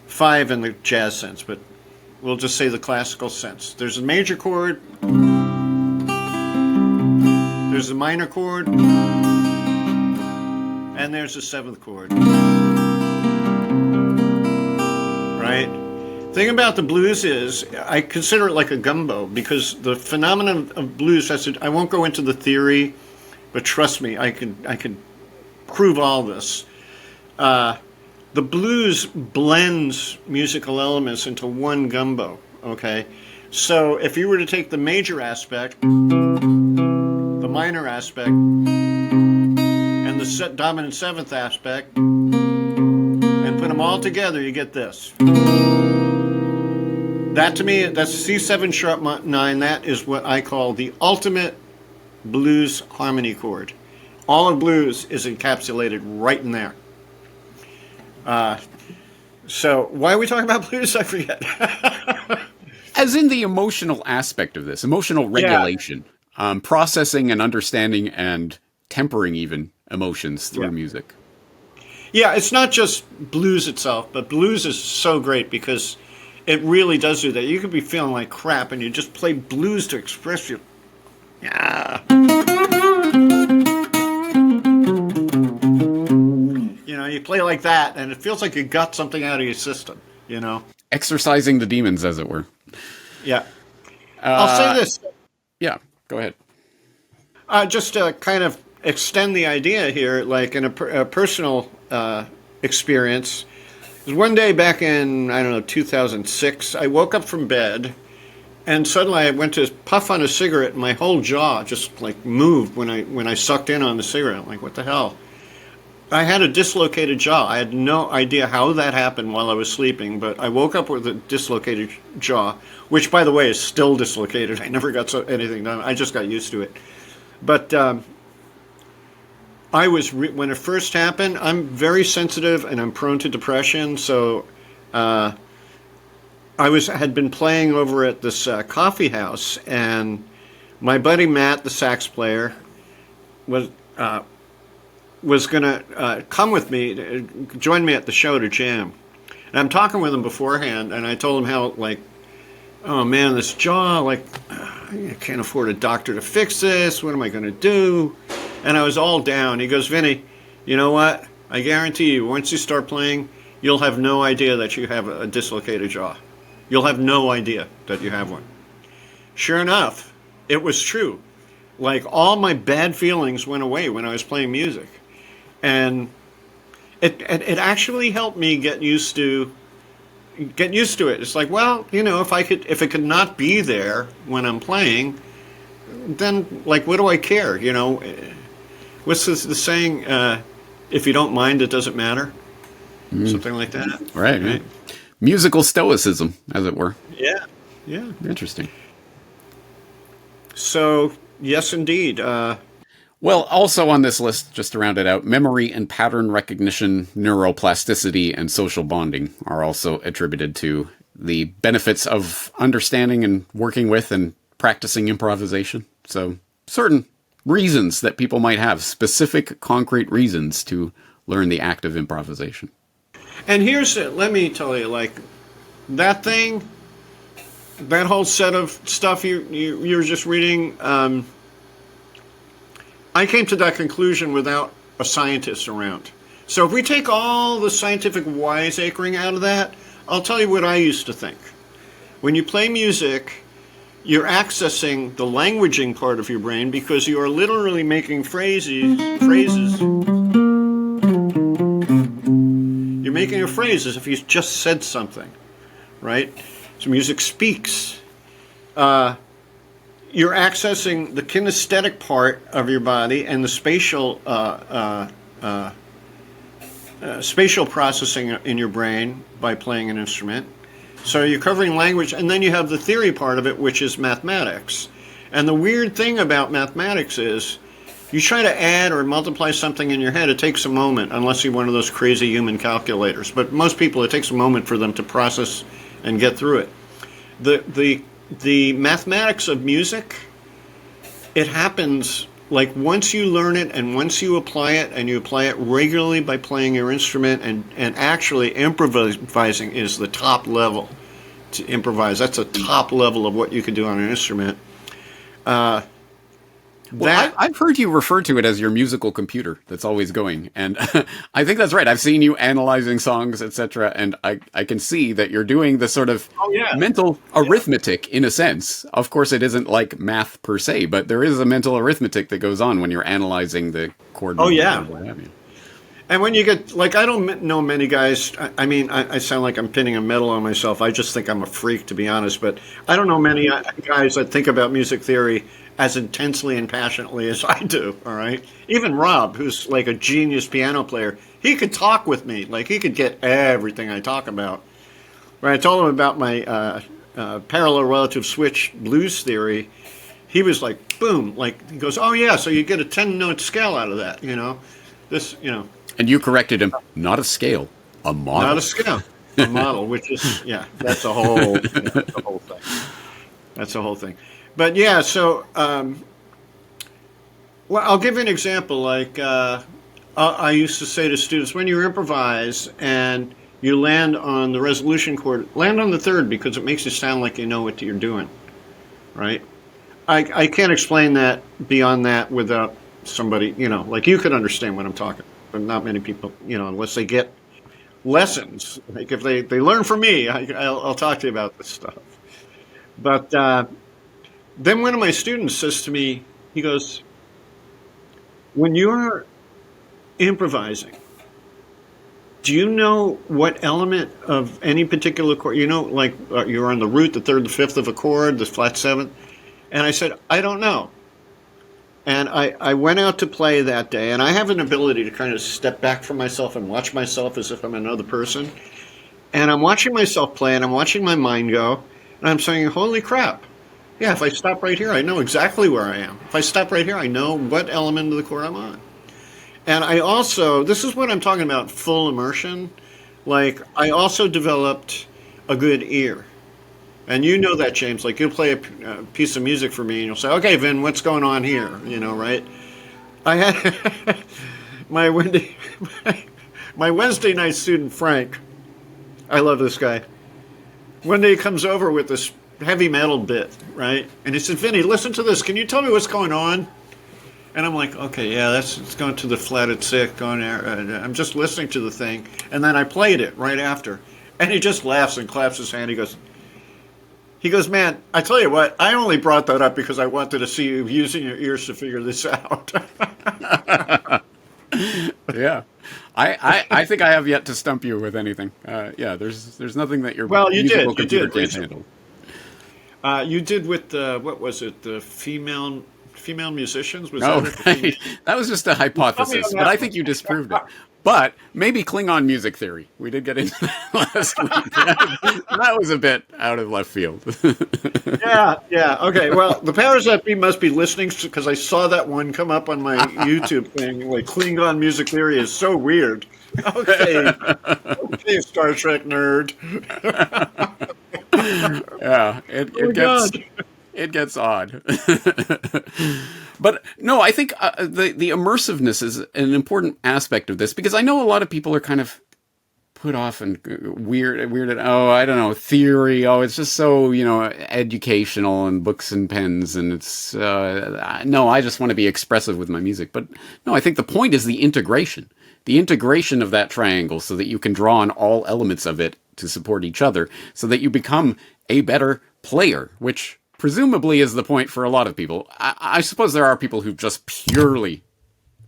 5 in the jazz sense, but we'll just say the classical sense. There's a major chord, there's a minor chord, and there's a 7th chord. Right? Thing about the blues is, I consider it like a gumbo, because the phenomenon of blues I won't go into the theory, but trust me, I can prove all this. The blues blends musical elements into one gumbo, okay? So if you were to take the major aspect, the minor aspect, and the dominant 7th aspect, and put them all together, you get this. That, to me, that's C7 sharp 9. That is what I call the ultimate blues harmony chord. All of blues is encapsulated right in there. So why are we talking about blues? I forget. As in the emotional aspect of this, emotional regulation, processing and understanding and tempering even emotions through music. Yeah, it's not just blues itself, but blues is so great because it really does do that. You could be feeling like crap and you just play blues to express your... Yeah. you play like that, and it feels like you got something out of your system, Exercising the demons, as it were. Yeah. I'll say this. Yeah, go ahead. Just to kind of extend the idea here, like in a personal experience. One day back in, 2006, I woke up from bed, and suddenly I went to puff on a cigarette, and my whole jaw just like moved when I sucked in on the cigarette. I'm like, what the hell? I had a dislocated jaw. I had no idea how that happened while I was sleeping, but I woke up with a dislocated jaw, which, by the way, is still dislocated. I never got anything done. I just got used to it. But when it first happened, I'm very sensitive and I'm prone to depression. So I had been playing over at this coffee house, and my buddy Matt, the sax player, was going to come with me, join me at the show to jam. And I'm talking with him beforehand, and I told him how, like, oh man, this jaw, like, I can't afford a doctor to fix this. What am I going to do? And I was all down. He goes, Vinny, you know what? I guarantee you, once you start playing, you'll have no idea that you have a dislocated jaw. You'll have no idea that you have one. Sure enough, it was true. Like, all my bad feelings went away when I was playing music. And it actually helped me get used to it. It's like, well, if it could not be there when I'm playing, then, like, what do I care? What's the saying? If you don't mind, it doesn't matter. Something like that. Right. Musical stoicism, as it were. Yeah. Interesting. So, yes, indeed. Well, also on this list, just to round it out, memory and pattern recognition, neuroplasticity, and social bonding are also attributed to the benefits of understanding and working with and practicing improvisation. So certain reasons that people might have, specific concrete reasons to learn the act of improvisation. And let me tell you, like, that whole set of stuff you were just reading, I came to that conclusion without a scientist around. So if we take all the scientific wiseacring out of that, I'll tell you what I used to think. When you play music, you're accessing the languaging part of your brain because you are literally making phrases. You're making a phrase as if you just said something, right? So music speaks. You're accessing the kinesthetic part of your body and the spatial processing in your brain by playing an instrument. So you're covering language, and then you have the theory part of it, which is mathematics. And the weird thing about mathematics is you try to add or multiply something in your head, it takes a moment, unless you're one of those crazy human calculators. But most people, it takes a moment for them to process and get through it. The mathematics of music, it happens like once you learn it and once you apply it, and you apply it regularly by playing your instrument, and actually improvising is the top level to improvise. That's a top level of what you can do on an instrument. I've heard you refer to it as your musical computer that's always going, and I think that's right. I've seen you analyzing songs, etc., and I can see that you're doing the sort of mental arithmetic in a sense. Of course, it isn't like math per se, but there is a mental arithmetic that goes on when you're analyzing the chord. Oh, yeah. And when you get, like, I don't know many guys, I mean, I sound like I'm pinning a medal on myself. I just think I'm a freak, to be honest, but I don't know many guys that think about music theory as intensely and passionately as I do, all right? Even Rob, who's like a genius piano player, he could talk with me. Like, he could get everything I talk about. When I told him about my parallel relative switch blues theory, he was like, boom, like, he goes, oh yeah, so you get a 10-note scale out of that, And you corrected him, not a scale, a model. Not a scale, a model, which is, that's a whole thing. That's a whole thing. But yeah, so, well, I'll give you an example. Like, I used to say to students, when you improvise and you land on the resolution chord, land on the third because it makes you sound like you know what you're doing, right? I can't explain that beyond that without somebody, like you could understand what I'm talking. but not many people, unless they get lessons. Like if they learn from me, I'll talk to you about this stuff. But then one of my students says to me, he goes, when you're improvising, do you know what element of any particular chord, like you're on the root, the third, the fifth of a chord, the flat seventh? And I said, I don't know. And I went out to play that day, and I have an ability to kind of step back from myself and watch myself as if I'm another person. And I'm watching myself play, and I'm watching my mind go, and I'm saying, holy crap. Yeah, if I stop right here, I know exactly where I am. If I stop right here, I know what element of the chord I'm on. And I also, this is what I'm talking about, full immersion. Like, I also developed a good ear. And you know that, James. Like, you'll play a piece of music for me, and you'll say, okay, Vin, what's going on here? Right? I had my Wednesday night student, Frank. I love this guy. One day he comes over with this heavy metal bit, right? And he said, Vinny, listen to this. Can you tell me what's going on? And I'm like, okay, yeah, it's going to the flatted sixth, going there. I'm just listening to the thing. And then I played it right after. And he just laughs and claps his hand. He goes, man, I tell you what, I only brought that up because I wanted to see you using your ears to figure this out. Yeah. I think I have yet to stump you with anything. Yeah, there's nothing that your musical computer can't handle. You did with, what was it, the female musicians? Was right. That was just a hypothesis, but I think you disproved it. But maybe Klingon music theory. We did get into that last week. That was a bit out of left field. Yeah. Okay. Well, the powers that be must be listening because I saw that one come up on my YouTube thing. Like Klingon music theory is so weird. Okay, Star Trek nerd. Yeah, it gets odd. But no, I think the immersiveness is an important aspect of this because I know a lot of people are kind of put off and weirded. Oh, I don't know, theory. Oh, it's just so, educational and books and pens. And it's, no, I just want to be expressive with my music. But no, I think the point is the integration of that triangle so that you can draw on all elements of it to support each other so that you become a better player, which presumably is the point for a lot of people. I suppose there are people who just purely,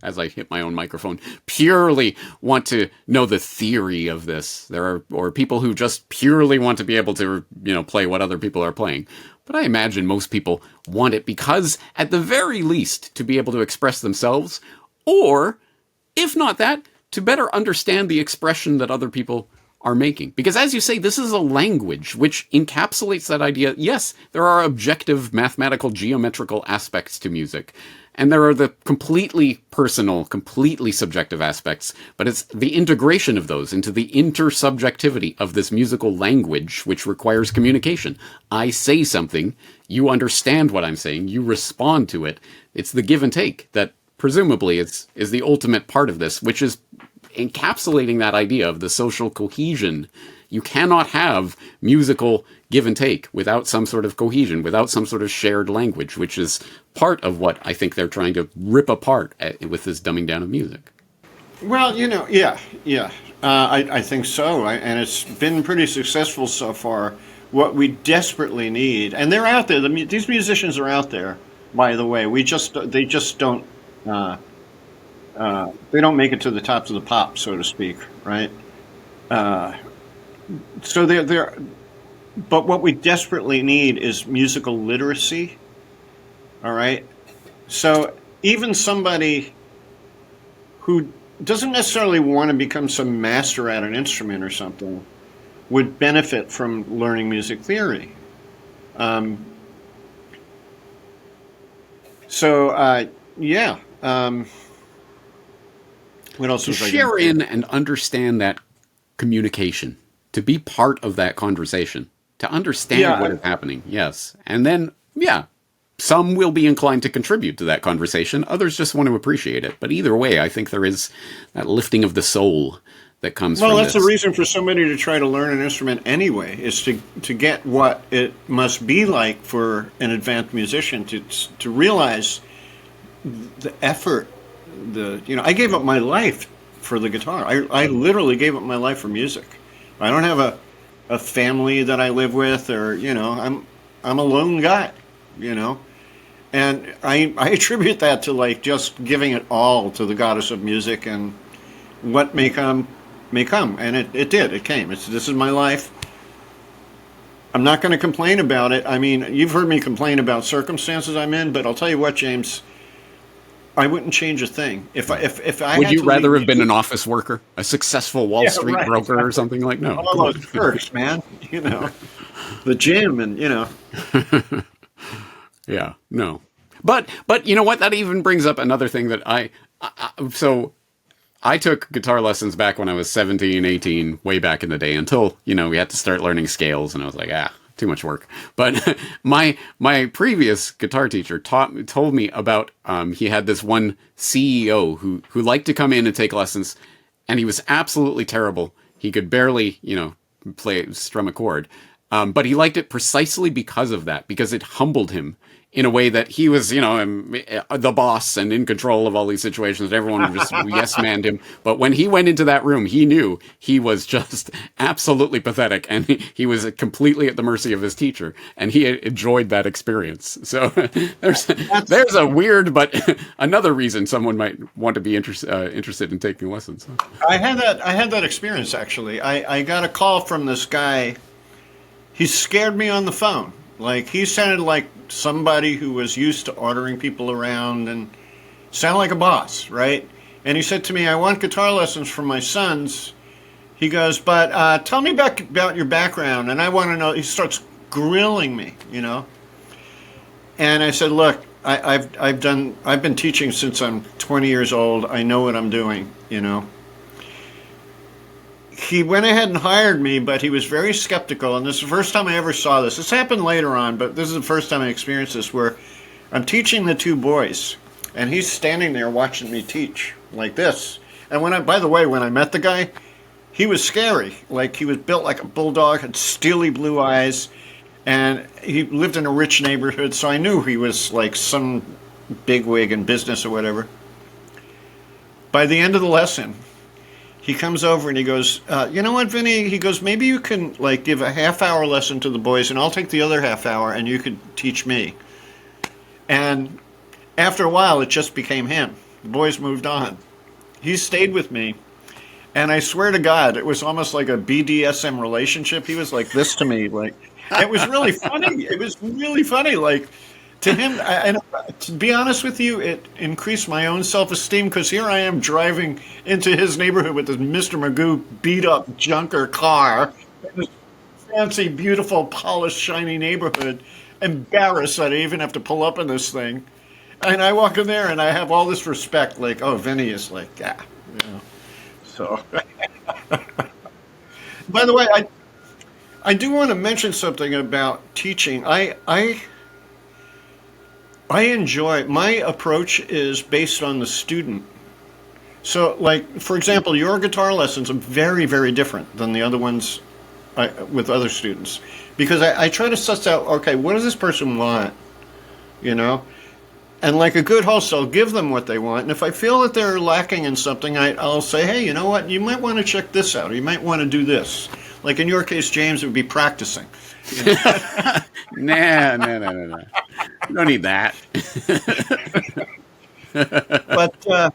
as I hit my own microphone, purely want to know the theory of this. Or people who just purely want to be able to, play what other people are playing. But I imagine most people want it because, at the very least, to be able to express themselves, or, if not that, to better understand the expression that other people are making. Because as you say, this is a language which encapsulates that idea. Yes, there are objective mathematical geometrical aspects to music. And there are the completely personal, completely subjective aspects, but it's the integration of those into the intersubjectivity of this musical language, which requires communication. I say something, you understand what I'm saying, you respond to it. It's the give and take that presumably is the ultimate part of this, which is encapsulating that idea of the social cohesion. You cannot have musical give and take without some sort of cohesion, without some sort of shared language, which is part of what I think they're trying to rip apart with this dumbing down of music. Well, yeah. I think so. And it's been pretty successful so far. What we desperately need, and they're out there, these musicians are out there, by the way. They just don't, they don't make it to the tops of the pop, so to speak, right? So but what we desperately need is musical literacy. All right. So even somebody who doesn't necessarily want to become some master at an instrument or something would benefit from learning music theory. Yeah. What else? To share in and understand that communication, to be part of that conversation, to understand what is happening. Yes. And then, some will be inclined to contribute to that conversation. Others just want to appreciate it. But either way, I think there is that lifting of the soul that comes from this. Well, that's the reason for somebody to try to learn an instrument anyway, is to get what it must be like for an advanced musician to realize the effort. I gave up my life for the guitar. I literally gave up my life for music. I don't have a family that I live with, or I'm a lone guy, and I attribute that to like just giving it all to the goddess of music, and what may come, and it did. It came. This is my life. I'm not going to complain about it. I mean, you've heard me complain about circumstances I'm in, but I'll tell you what, James, I wouldn't change a thing. If I would had you to rather leave, have been an office worker, a successful Wall Street right, broker, exactly. or something like no? All those perks, man. The gym, and Yeah, no. But you know what? That even brings up another thing that so I took guitar lessons back when I was 17, 18, way back in the day, until, we had to start learning scales, and I was like, too much work. But my previous guitar teacher told me about, he had this one CEO who liked to come in and take lessons, and he was absolutely terrible. He could barely, strum a chord. But he liked it precisely because of that, because it humbled him in a way that he was, the boss and in control of all these situations. Everyone just yes-manned him. But when he went into that room, he knew he was just absolutely pathetic, and he was completely at the mercy of his teacher, and he enjoyed that experience. So there's a weird, but another reason someone might want to be interested in taking lessons. I had that experience, actually. I got a call from this guy. He scared me on the phone. Like, he sounded like somebody who was used to ordering people around and sounded like a boss, right? And he said to me, I want guitar lessons for my sons. He goes, but tell me about your background, and I want to know. He starts grilling me, And I said, look, I've been teaching since I'm 20 years old. I know what I'm doing, He went ahead and hired me, but he was very skeptical, and this is the first time I ever saw this. This happened later on, but this is the first time I experienced this, where I'm teaching the two boys, and he's standing there watching me teach, like this. And by the way, when I met the guy, he was scary. Like, he was built like a bulldog, had steely blue eyes, and he lived in a rich neighborhood, so I knew he was like some bigwig in business or whatever. By the end of the lesson, he comes over and he goes, you know what, Vinny? He goes, maybe you can like give a half-hour lesson to the boys, and I'll take the other half hour, and you could teach me. And after a while, it just became him. The boys moved on. He stayed with me, and I swear to God, it was almost like a BDSM relationship. He was like this to me, like it was really funny. It was really funny, like. To him, and to be honest with you, it increased my own self-esteem, because here I am driving into his neighborhood with this Mr. Magoo beat-up junker car, in this fancy, beautiful, polished, shiny neighborhood, embarrassed that I even have to pull up in this thing. And I walk in there, and I have all this respect, like, oh, Vinny is like, So, by the way, I do want to mention something about teaching. I enjoy, my approach is based on the student. So, like, for example, your guitar lessons are very, very different than the other ones with other students. Because I try to suss out, okay, what does this person want? And like a good host, I'll give them what they want. And if I feel that they're lacking in something, I'll say, hey, you know what? You might want to check this out, or you might want to do this. Like in your case, James, it would be practicing. No. You don't need that. But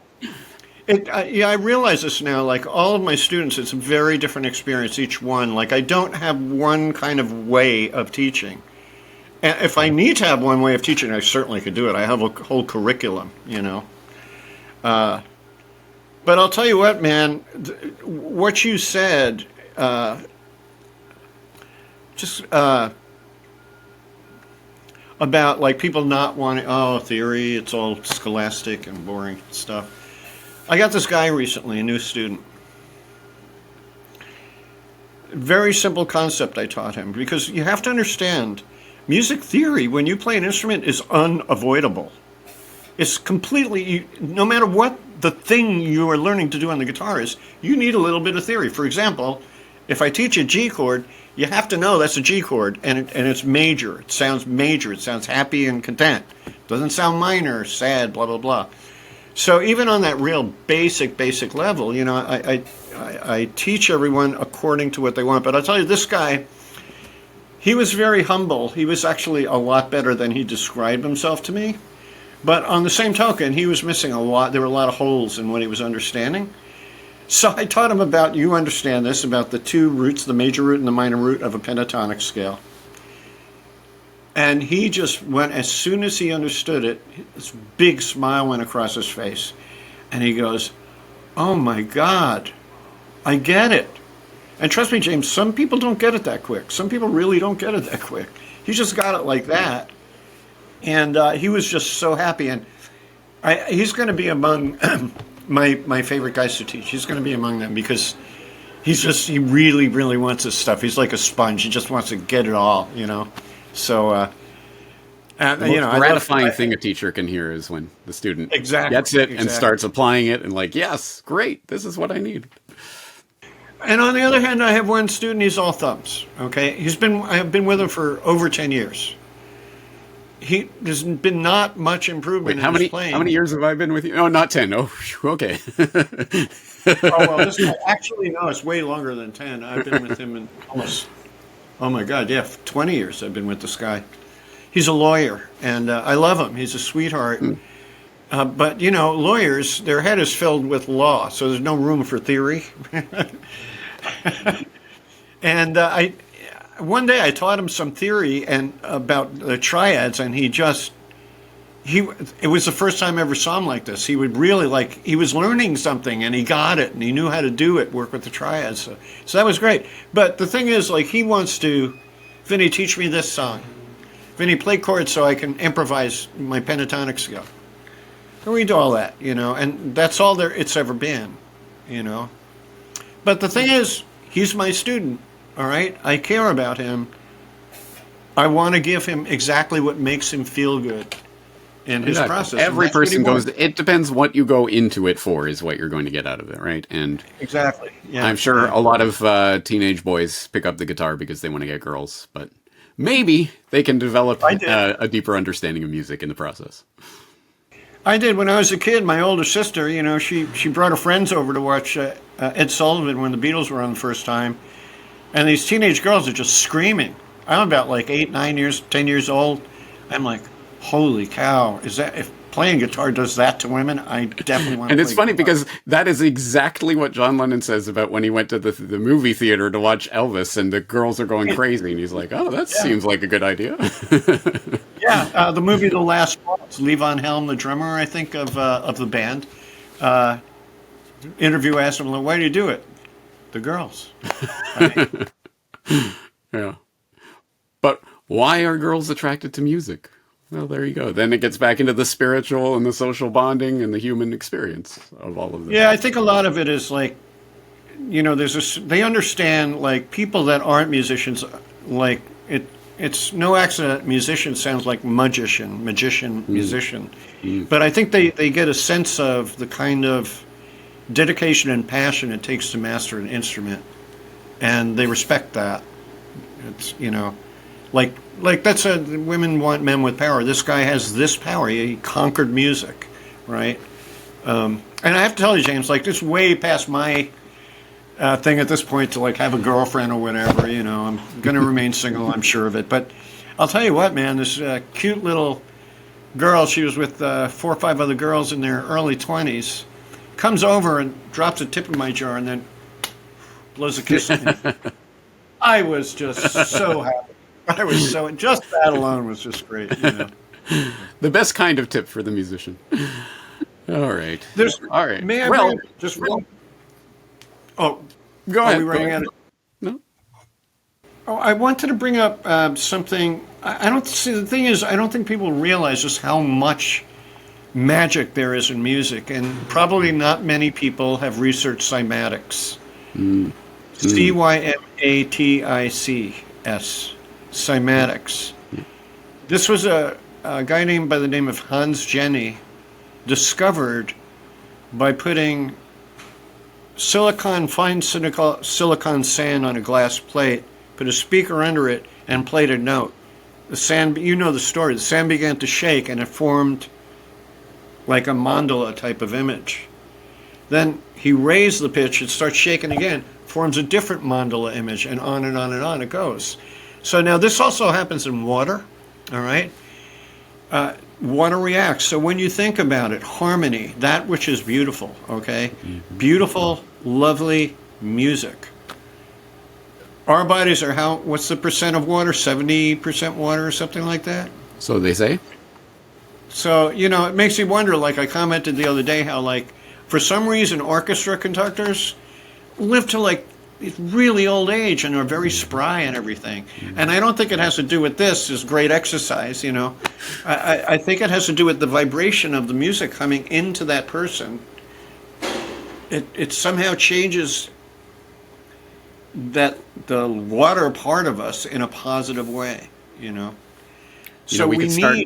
I realize this now. Like all of my students, it's a very different experience, each one. Like I don't have one kind of way of teaching. And if I need to have one way of teaching, I certainly could do it. I have a whole curriculum, But I'll tell you what, man, what you said, about like people not wanting, theory, it's all scholastic and boring stuff. I got this guy recently, a new student. Very simple concept I taught him, because you have to understand, music theory, when you play an instrument, is unavoidable. It's completely, no matter what the thing you are learning to do on the guitar is, you need a little bit of theory. For example, if I teach a G chord, you have to know that's a G chord, and it's major. It sounds major. It sounds happy and content. It doesn't sound minor, sad, blah, blah, blah. So even on that real basic level, you know, I teach everyone according to what they want. But I'll tell you, this guy, he was very humble. He was actually a lot better than he described himself to me. But on the same token, he was missing a lot. There were a lot of holes in what he was understanding. So I taught him about, you understand this, about the two roots, the major root and the minor root of a pentatonic scale. And he just went, as soon as he understood it, this big smile went across his face. And he goes, oh my God, I get it. And trust me, James, some people don't get it that quick. Some people really don't get it that quick. He just got it like that. And he was just so happy. And he's going to be among my favorite guys to teach. He's going to be among them because he really wants this stuff. He's like a sponge. He just wants to get it all, you know. So, the most gratifying thing a teacher can hear is when the student gets it and starts applying it and like, yes, great, this is what I need. And on the other hand, I have one student, he's all thumbs, okay? I have been with him for over 10 years. There's been not much improvement in his playing. How many years have I been with you? Oh, not 10. Oh, okay. This guy, actually, no, it's way longer than 10. I've been with him in almost... Oh my God, yeah, 20 years I've been with this guy. He's a lawyer, and I love him. He's a sweetheart. But, you know, lawyers, their head is filled with law, so there's no room for theory. And one day I taught him some theory about the triads, and it was the first time I ever saw him like this. He would really he was learning something and he got it and he knew how to do it, work with the triads. So that was great. But the thing is, he wants to, Vinnie, teach me this song. Vinnie, play chords so I can improvise my pentatonic scale. And we do all that, you know, and that's all it's ever been, you know. But the thing is, he's my student, all right? I care about him. I want to give him exactly what makes him feel good. In his process. Every person goes, it depends what you go into it for is what you're going to get out of it, right? And exactly. Yeah. I'm sure a lot of teenage boys pick up the guitar because they want to get girls, but maybe they can develop a deeper understanding of music in the process. I did. When I was a kid, my older sister, you know, she brought her friends over to watch Ed Sullivan when the Beatles were on the first time. And these teenage girls are just screaming. I'm about 8, 9 years, 10 years old. I'm like, holy cow, if playing guitar does that to women, I definitely want to. And it's funny because that is exactly what John Lennon says about when he went to the movie theater to watch Elvis and the girls are going crazy. And he's like, oh, that seems like a good idea. The movie The Last Waltz, Levon Helm, the drummer, I think, of the band, interview asked him, why do you do it? The girls. Right? Yeah. But why are girls attracted to music? Well, there you go. Then it gets back into the spiritual and the social bonding and the human experience of all of this. Yeah, I think a lot of it is you know, they understand people that aren't musicians, it's no accident musician sounds like magician, musician. But I think they get a sense of the kind of dedication and passion it takes to master an instrument, and they respect that. It's, you know, that's women want men with power. This guy has this power. He conquered music, right? And I have to tell you, James, it's way past my thing at this point to have a girlfriend or whatever. You know, I'm going to remain single. I'm sure of it. But I'll tell you what, man, this cute little girl, she was with 4 or 5 other girls in their early 20s, comes over and drops a tip in my jar and then blows a kiss at me. I was just so happy. Just that alone was just great, you know. The best kind of tip for the musician. All right. All right. May I just real... Oh, go ahead. Are we running out of... No. Oh, I wanted to bring up something. The thing is, I don't think people realize just how much magic there is in music, and probably not many people have researched cymatics. Cymatics. Cymatics. This was a guy named by the name of Hans Jenny, discovered by putting fine silicon sand on a glass plate, put a speaker under it, and played a note. The sand, you know the story, the sand began to shake and it formed like a mandala type of image. Then he raised the pitch, it starts shaking again, forms a different mandala image, and on and on and on it goes. So now this also happens in water, all right? Water reacts. So when you think about it, harmony, that which is beautiful, okay? Beautiful, lovely music. Our bodies are what's the percent of water? 70% water or something like that? So they say. So, it makes you wonder, like I commented the other day, how, like, for some reason, orchestra conductors live to, like, really old age and are very spry and everything. And I don't think it has to do with this is great exercise, I think it has to do with the vibration of the music coming into that person. It somehow changes the water part of us in a positive way, So we could start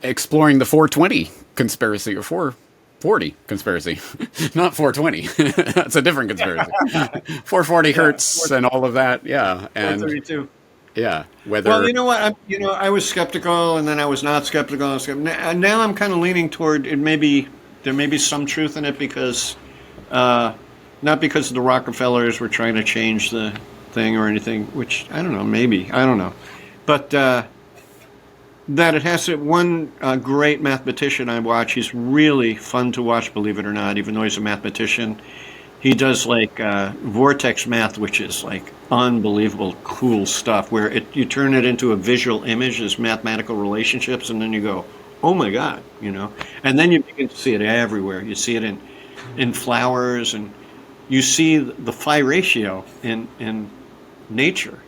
exploring the 420 conspiracy or 440 conspiracy, not 420. That's a different conspiracy. 440 hertz and all of that, yeah. And 432. Yeah, whether. Well, you know what? I was skeptical, and then I was not skeptical. Now I'm kind of leaning toward it. There may be some truth in it because, not because the Rockefellers were trying to change the thing or anything. Which I don't know. Maybe I don't know, but that it has to. One great mathematician I watch. He's really fun to watch, believe it or not. Even though he's a mathematician, he does like vortex math, which is like unbelievable cool stuff where you turn it into a visual image as mathematical relationships, and then you go, oh my God, and then you begin to see it everywhere. You see it in flowers, and you see the phi ratio in nature,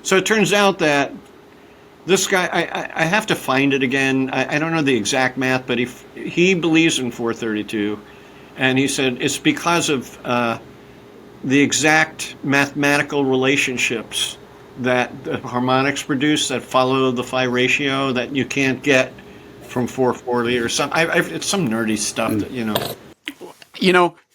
So it turns out that this guy, I have to find it again. I don't know the exact math, but he believes in 432. And he said it's because of the exact mathematical relationships that the harmonics produce that follow the phi ratio that you can't get from 440 or some. It's some nerdy stuff that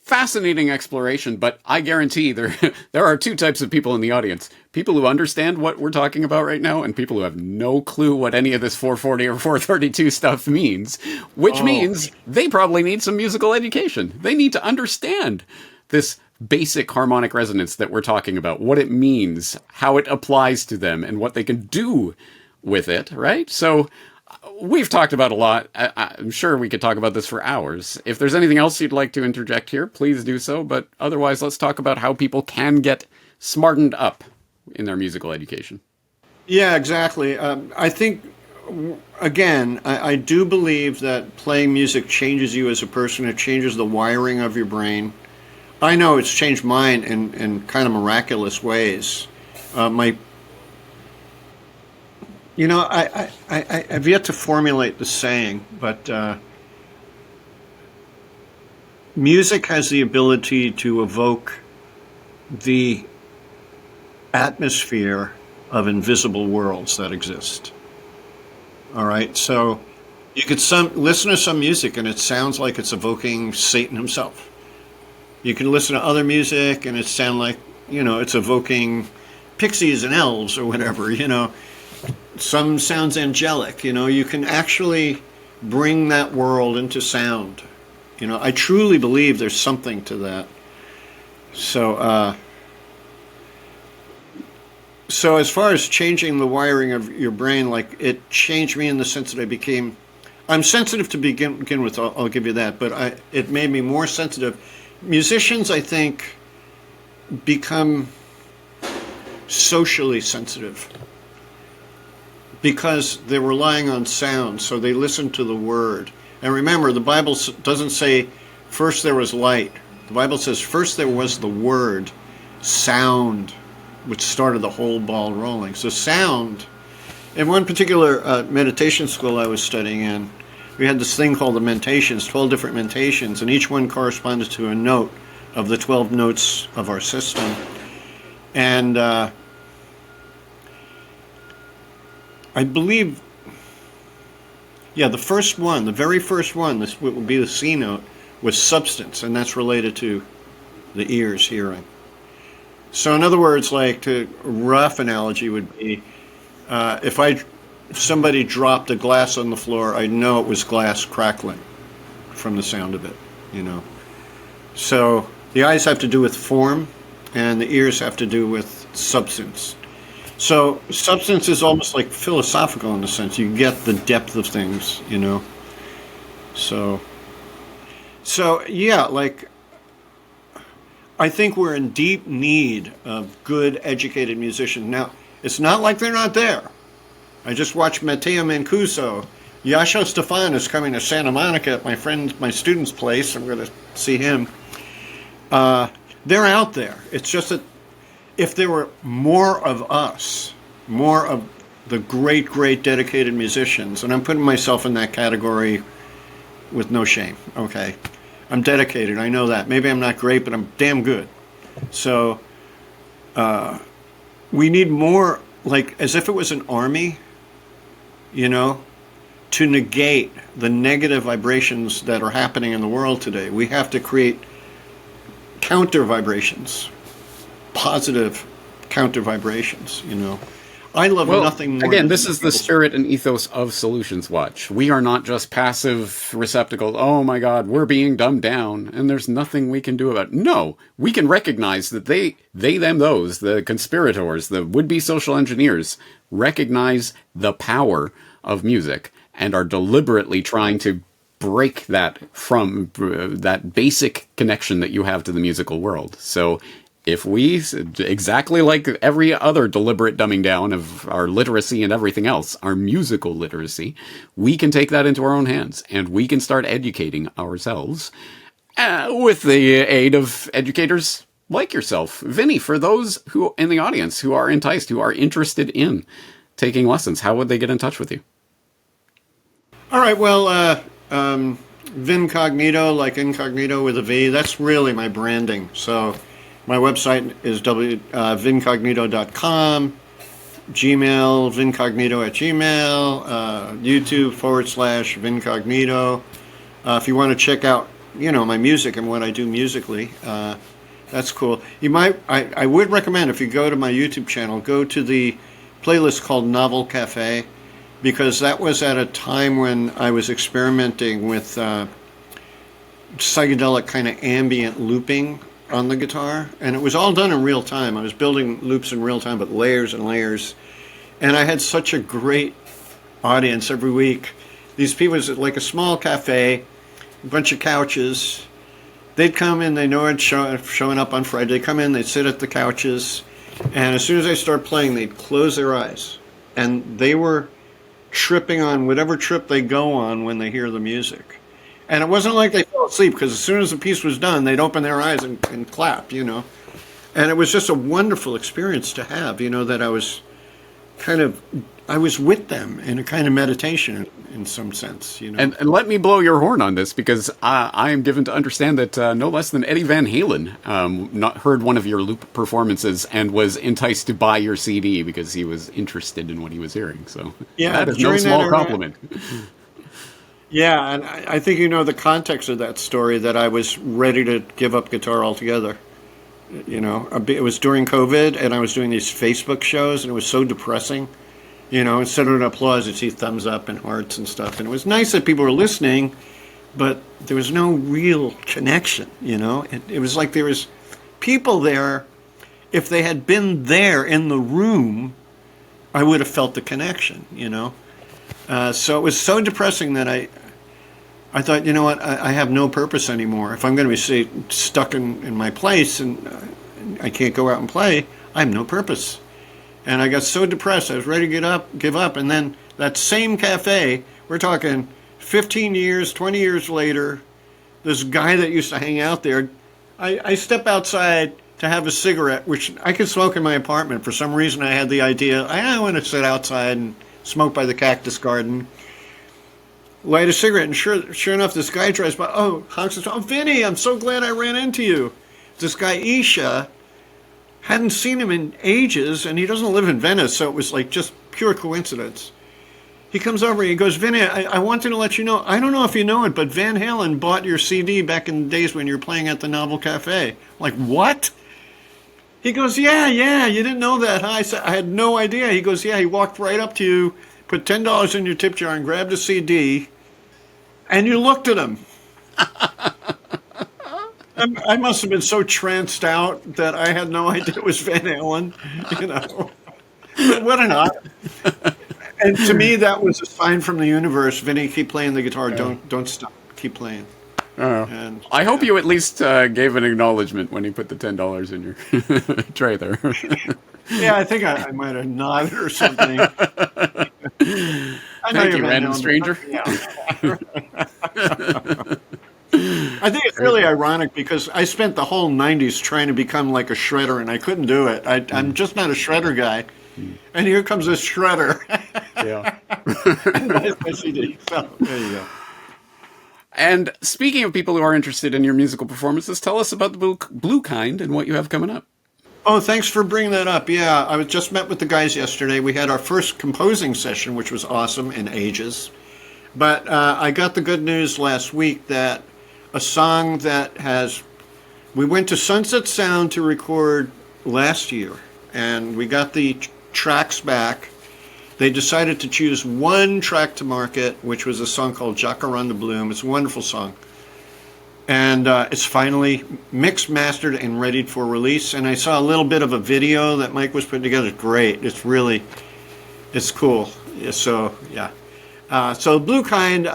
Fascinating exploration, but I guarantee there are two types of people in the audience. People who understand what we're talking about right now and people who have no clue what any of this 440 or 432 stuff means, which means they probably need some musical education. They need to understand this basic harmonic resonance that we're talking about, what it means, how it applies to them, and what they can do with it, right? So we've talked about a lot. I'm sure we could talk about this for hours. If there's anything else you'd like to interject here, please do so. But otherwise, let's talk about how people can get smartened up in their musical education. Yeah, exactly. I think, again, I do believe that playing music changes you as a person. It changes the wiring of your brain. I know it's changed mine in kind of miraculous ways. I've yet to formulate the saying, but music has the ability to evoke the atmosphere of invisible worlds that exist. All right, so you could listen to some music and it sounds like it's evoking Satan himself. You can listen to other music and it sounds like, it's evoking pixies and elves or whatever, Some sounds angelic, you can actually bring that world into sound. I truly believe there's something to that. So as far as changing the wiring of your brain, like it changed me in the sense that I'm sensitive to begin with, I'll give you that, but it made me more sensitive. Musicians, I think, become socially sensitive because they're relying on sound, so they listen to the word. And remember, the Bible doesn't say first there was light. The Bible says first there was the word, sound, which started the whole ball rolling. So sound, in one particular meditation school I was studying in, we had this thing called the mentations, 12 different mentations, and each one corresponded to a note of the 12 notes of our system. And I believe, the first one, the very first one, this would be the C note, was substance, and that's related to the ears hearing. So in other words, like a rough analogy would be, if somebody dropped a glass on the floor, I'd know it was glass crackling from the sound of it, So the eyes have to do with form, and the ears have to do with substance. So substance is almost like philosophical in a sense. You get the depth of things, So yeah, like I think we're in deep need of good, educated musicians. Now, it's not like they're not there. I just watched Matteo Mancuso. Yasho Stefan is coming to Santa Monica at my student's place. I'm going to see him. They're out there. It's just that if there were more of us, more of the great, great dedicated musicians, and I'm putting myself in that category with no shame, okay? I'm dedicated, I know that. Maybe I'm not great, but I'm damn good. So we need more, like as if it was an army, to negate the negative vibrations that are happening in the world today. We have to create counter vibrations, positive counter vibrations, I love nothing more. Again, this is the spirit and ethos of Solutions Watch. We are not just passive receptacles. Oh my God, we're being dumbed down and there's nothing we can do about it. No, we can recognize that they, them, those, the conspirators, the would-be social engineers, recognize the power of music and are deliberately trying to break that from that basic connection that you have to the musical world. So if we, exactly like every other deliberate dumbing down of our literacy and everything else, our musical literacy, we can take that into our own hands and we can start educating ourselves with the aid of educators like yourself. Vinnie, for those who in the audience who are enticed, who are interested in taking lessons, how would they get in touch with you? All right, well, Vin Cognito, like incognito with a V, that's really my branding. So my website is vincognito.com, Gmail, vincognito@gmail, YouTube /vincognito. If you want to check out, my music and what I do musically, that's cool. I would recommend, if you go to my YouTube channel, go to the playlist called Novel Cafe, because that was at a time when I was experimenting with psychedelic kind of ambient looping on the guitar, and it was all done in real time. I was building loops in real time, but layers and layers, and I had such a great audience every week. These people, it was like a small cafe, a bunch of couches. They'd come in, they know I'd showing up on Friday. They'd come in, they'd sit at the couches, and as soon as I start playing, they'd close their eyes, and they were tripping on whatever trip they go on when they hear the music. And it wasn't like they fell asleep, because as soon as the piece was done, they'd open their eyes and clap, And it was just a wonderful experience to have, that I was with them in a kind of meditation in some sense, And let me blow your horn on this, because I am given to understand that no less than Eddie Van Halen heard one of your loop performances and was enticed to buy your CD because he was interested in what he was hearing. So yeah, that is no small compliment. Yeah, and I think the context of that story, that I was ready to give up guitar altogether. It was during COVID, and I was doing these Facebook shows, and it was so depressing. Instead of an applause, you'd see thumbs up and hearts and stuff. And it was nice that people were listening, but there was no real connection, It was like there was people there. If they had been there in the room, I would have felt the connection, So it was so depressing that I thought, what, I have no purpose anymore. If I'm going to be stuck in my place and I can't go out and play, I have no purpose. And I got so depressed, I was ready to give up. And then that same cafe, we're talking 15 years, 20 years later, this guy that used to hang out there, I step outside to have a cigarette, which I could smoke in my apartment. For some reason, I had the idea, I want to sit outside and smoke by the cactus garden, light a cigarette, and sure enough, this guy drives by. Honks and says, "Oh, Vinnie, I'm so glad I ran into you." This guy Isha, hadn't seen him in ages, and he doesn't live in Venice, so it was like just pure coincidence. He comes over and he goes, "Vinnie, I wanted to let you know, I don't know if you know it, but Van Halen bought your CD back in the days when you were playing at the Novel Cafe." I'm like, "What?" He goes, yeah, you didn't know that, huh? I said, "I had no idea." He goes, "Yeah, he walked right up to you, put $10 in your tip jar and grabbed a CD, and you looked at him." I must have been so tranced out that I had no idea it was Van Halen, you know. What an honor. And to me, that was a sign from the universe. Vinny, keep playing the guitar. Don't stop. Keep playing. And I hope you at least gave an acknowledgement when he put the $10 in your tray there. yeah, I think I might have nodded or something. I know Thank you're you, Van random Halen, stranger. I think it's really ironic because I spent the whole 90s trying to become like a shredder, and I couldn't do it. I'm just not a shredder guy. And here comes this shredder. Yeah. My CD. So, there you go. And speaking of people who are interested in your musical performances, tell us about the Blue Kind and what you have coming up. Oh, thanks for bringing that up. Yeah, I just met with the guys yesterday. We had our first composing session, which was awesome in ages. But I got the good news last week that a song we went to Sunset Sound to record last year, and we got the tracks back. They decided to choose one track to market, which was a song called Jacaranda Bloom. It's a wonderful song. And it's finally mixed, mastered, and ready for release. And I saw a little bit of a video that Mike was putting together. It's great. It's cool. So, yeah. So Blue Kind,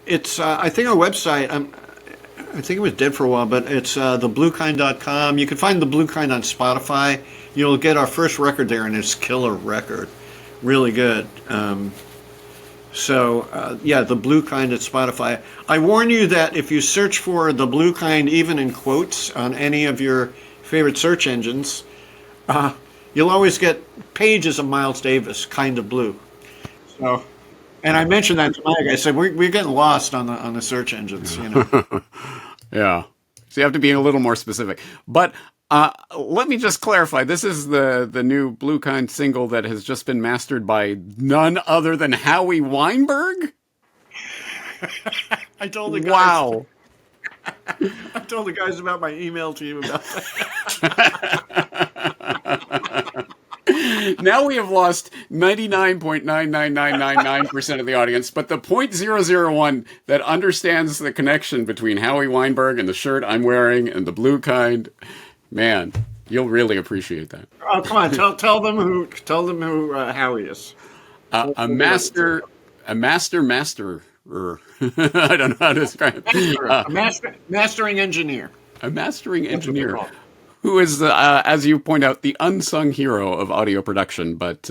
it's, I think our website, I think it was dead for a while, but it's thebluekind.com. You can find The Blue Kind on Spotify. You'll get our first record there, and it's a killer record. Really good. Yeah, The Blue Kind at Spotify. I warn you that if you search for The Blue Kind, even in quotes, on any of your favorite search engines, you'll always get pages of Miles Davis, Kind of Blue. So, and I mentioned that to Mike. I said, we're getting lost on the search engines, you know. Yeah. So you have to be a little more specific. But let me just clarify. This is the new Blue Kind single that has just been mastered by none other than Howie Weinberg? I told the guys. Wow. I told the guys about my email to you about that. Now we have lost 99.99999% of the audience, but the 0.001 that understands the connection between Howie Weinberg and the shirt I'm wearing and the Blue Kind, man, you'll really appreciate that. Oh, come on, tell them who Howie is. A master. I don't know how to describe it. Mastering engineer. A mastering engineer. Who is, as you point out, the unsung hero of audio production, but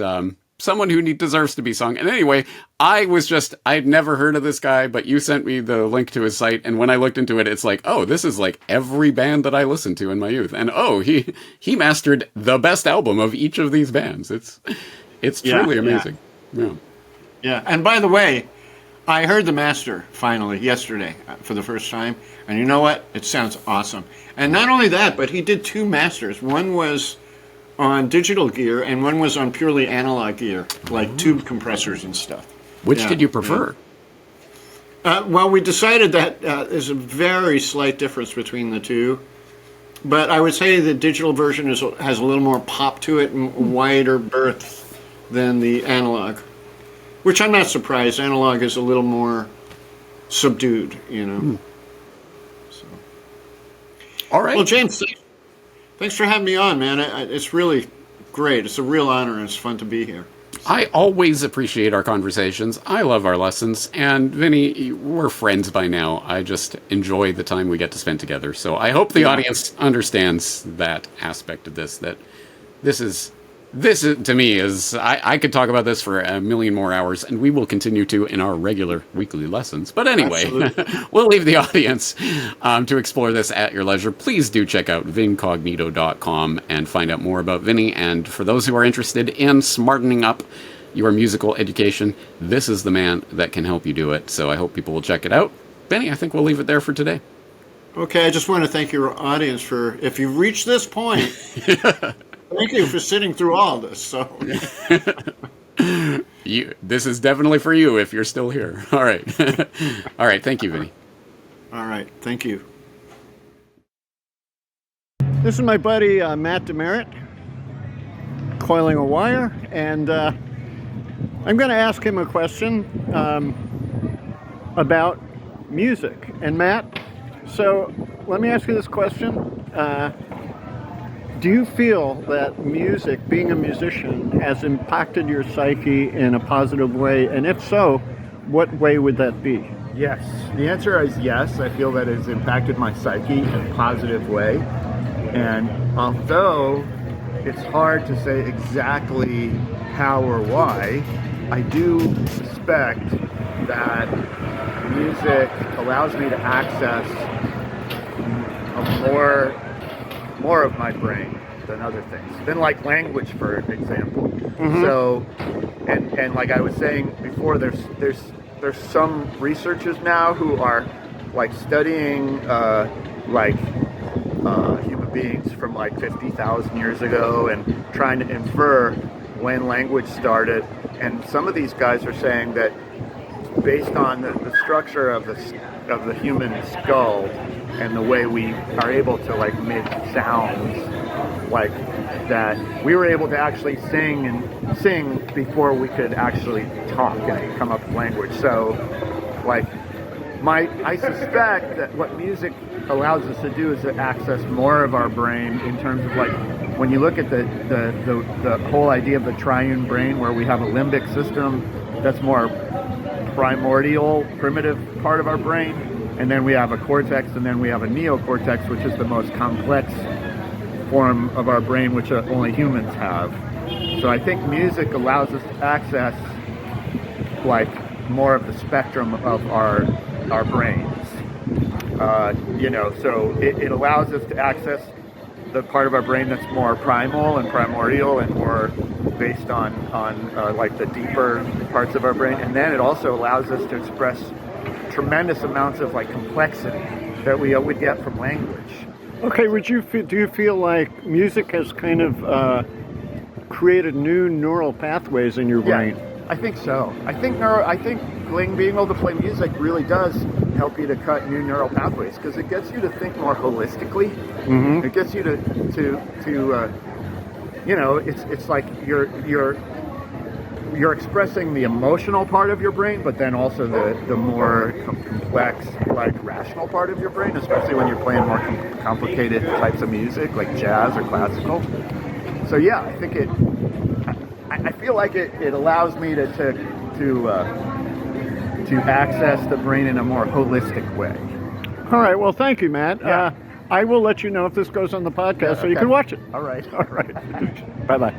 someone who deserves to be sung. And anyway, I'd never heard of this guy, but you sent me the link to his site, and when I looked into it, it's like, oh, this is like every band that I listened to in my youth. And oh, he mastered the best album of each of these bands. It's truly amazing. Yeah, and by the way, I heard the master finally yesterday for the first time, and you know what? It sounds awesome. And not only that, but he did two masters. One was on digital gear, and one was on purely analog gear, like tube compressors and stuff. Which did you prefer? Well, we decided that there's a very slight difference between the two. But I would say the digital version has a little more pop to it and wider berth than the analog. Which I'm not surprised. Analog is a little more subdued, you know. So. All right. Well, James, thanks for having me on, man. It's really great. It's a real honor, and it's fun to be here. I always appreciate our conversations. I love our lessons. And Vinny, we're friends by now. I just enjoy the time we get to spend together. So I hope the audience understands that aspect of this, that this is to me is, I could talk about this for a million more hours, and we will continue to in our regular weekly lessons. But anyway, we'll leave the audience to explore this at your leisure. Please do check out vincognito.com and find out more about Vinny. And for those who are interested in smartening up your musical education, this is the man that can help you do it. So I hope people will check it out. Vinny, I think we'll leave it there for today. Okay, I just want to thank your audience for, if you've reached this point... Thank you for sitting through all this. So, this is definitely for you if you're still here. All right. All right. Thank you, Vinny. All right. Thank you. This is my buddy Matt Demerit, coiling a wire, and I'm going to ask him a question about music. And Matt, so let me ask you this question. Do you feel that music, being a musician, has impacted your psyche in a positive way? And if so, what way would that be? Yes. The answer is yes. I feel that it has impacted my psyche in a positive way. And although it's hard to say exactly how or why, I do suspect that music allows me to access more of my brain than other things, than like language, for example. Mm-hmm. So, and like I was saying before, there's some researchers now who are like studying human beings from like 50,000 years ago and trying to infer when language started. And some of these guys are saying that based on the structure of the human skull and the way we are able to like make sounds, like that we were able to actually sing before we could actually talk and come up with language. So like I suspect that what music allows us to do is to access more of our brain in terms of like when you look at the whole idea of the triune brain, where we have a limbic system that's more primordial, primitive part of our brain, and then we have a cortex, and then we have a neocortex, which is the most complex form of our brain, which only humans have. So I think music allows us to access like more of the spectrum of our brains. So it allows us to access the part of our brain that's more primal and primordial and more based on like the deeper parts of our brain. And then it also allows us to express tremendous amounts of like complexity that we would get from language. Okay, do you feel like music has kind of created new neural pathways in your brain? Yeah, I think so. I think being able to play music really does help you to cut new neural pathways, because it gets you to think more holistically. Mm-hmm. It gets you to it's like you're expressing the emotional part of your brain, but then also the more complex, like rational part of your brain, especially when you're playing more complicated types of music like jazz or classical. So yeah, I think I feel like it allows me to access the brain in a more holistic way. All right. Well, thank you, Matt. Yeah. I will let you know if this goes on the podcast so you can watch it. All right. All right. Bye-bye.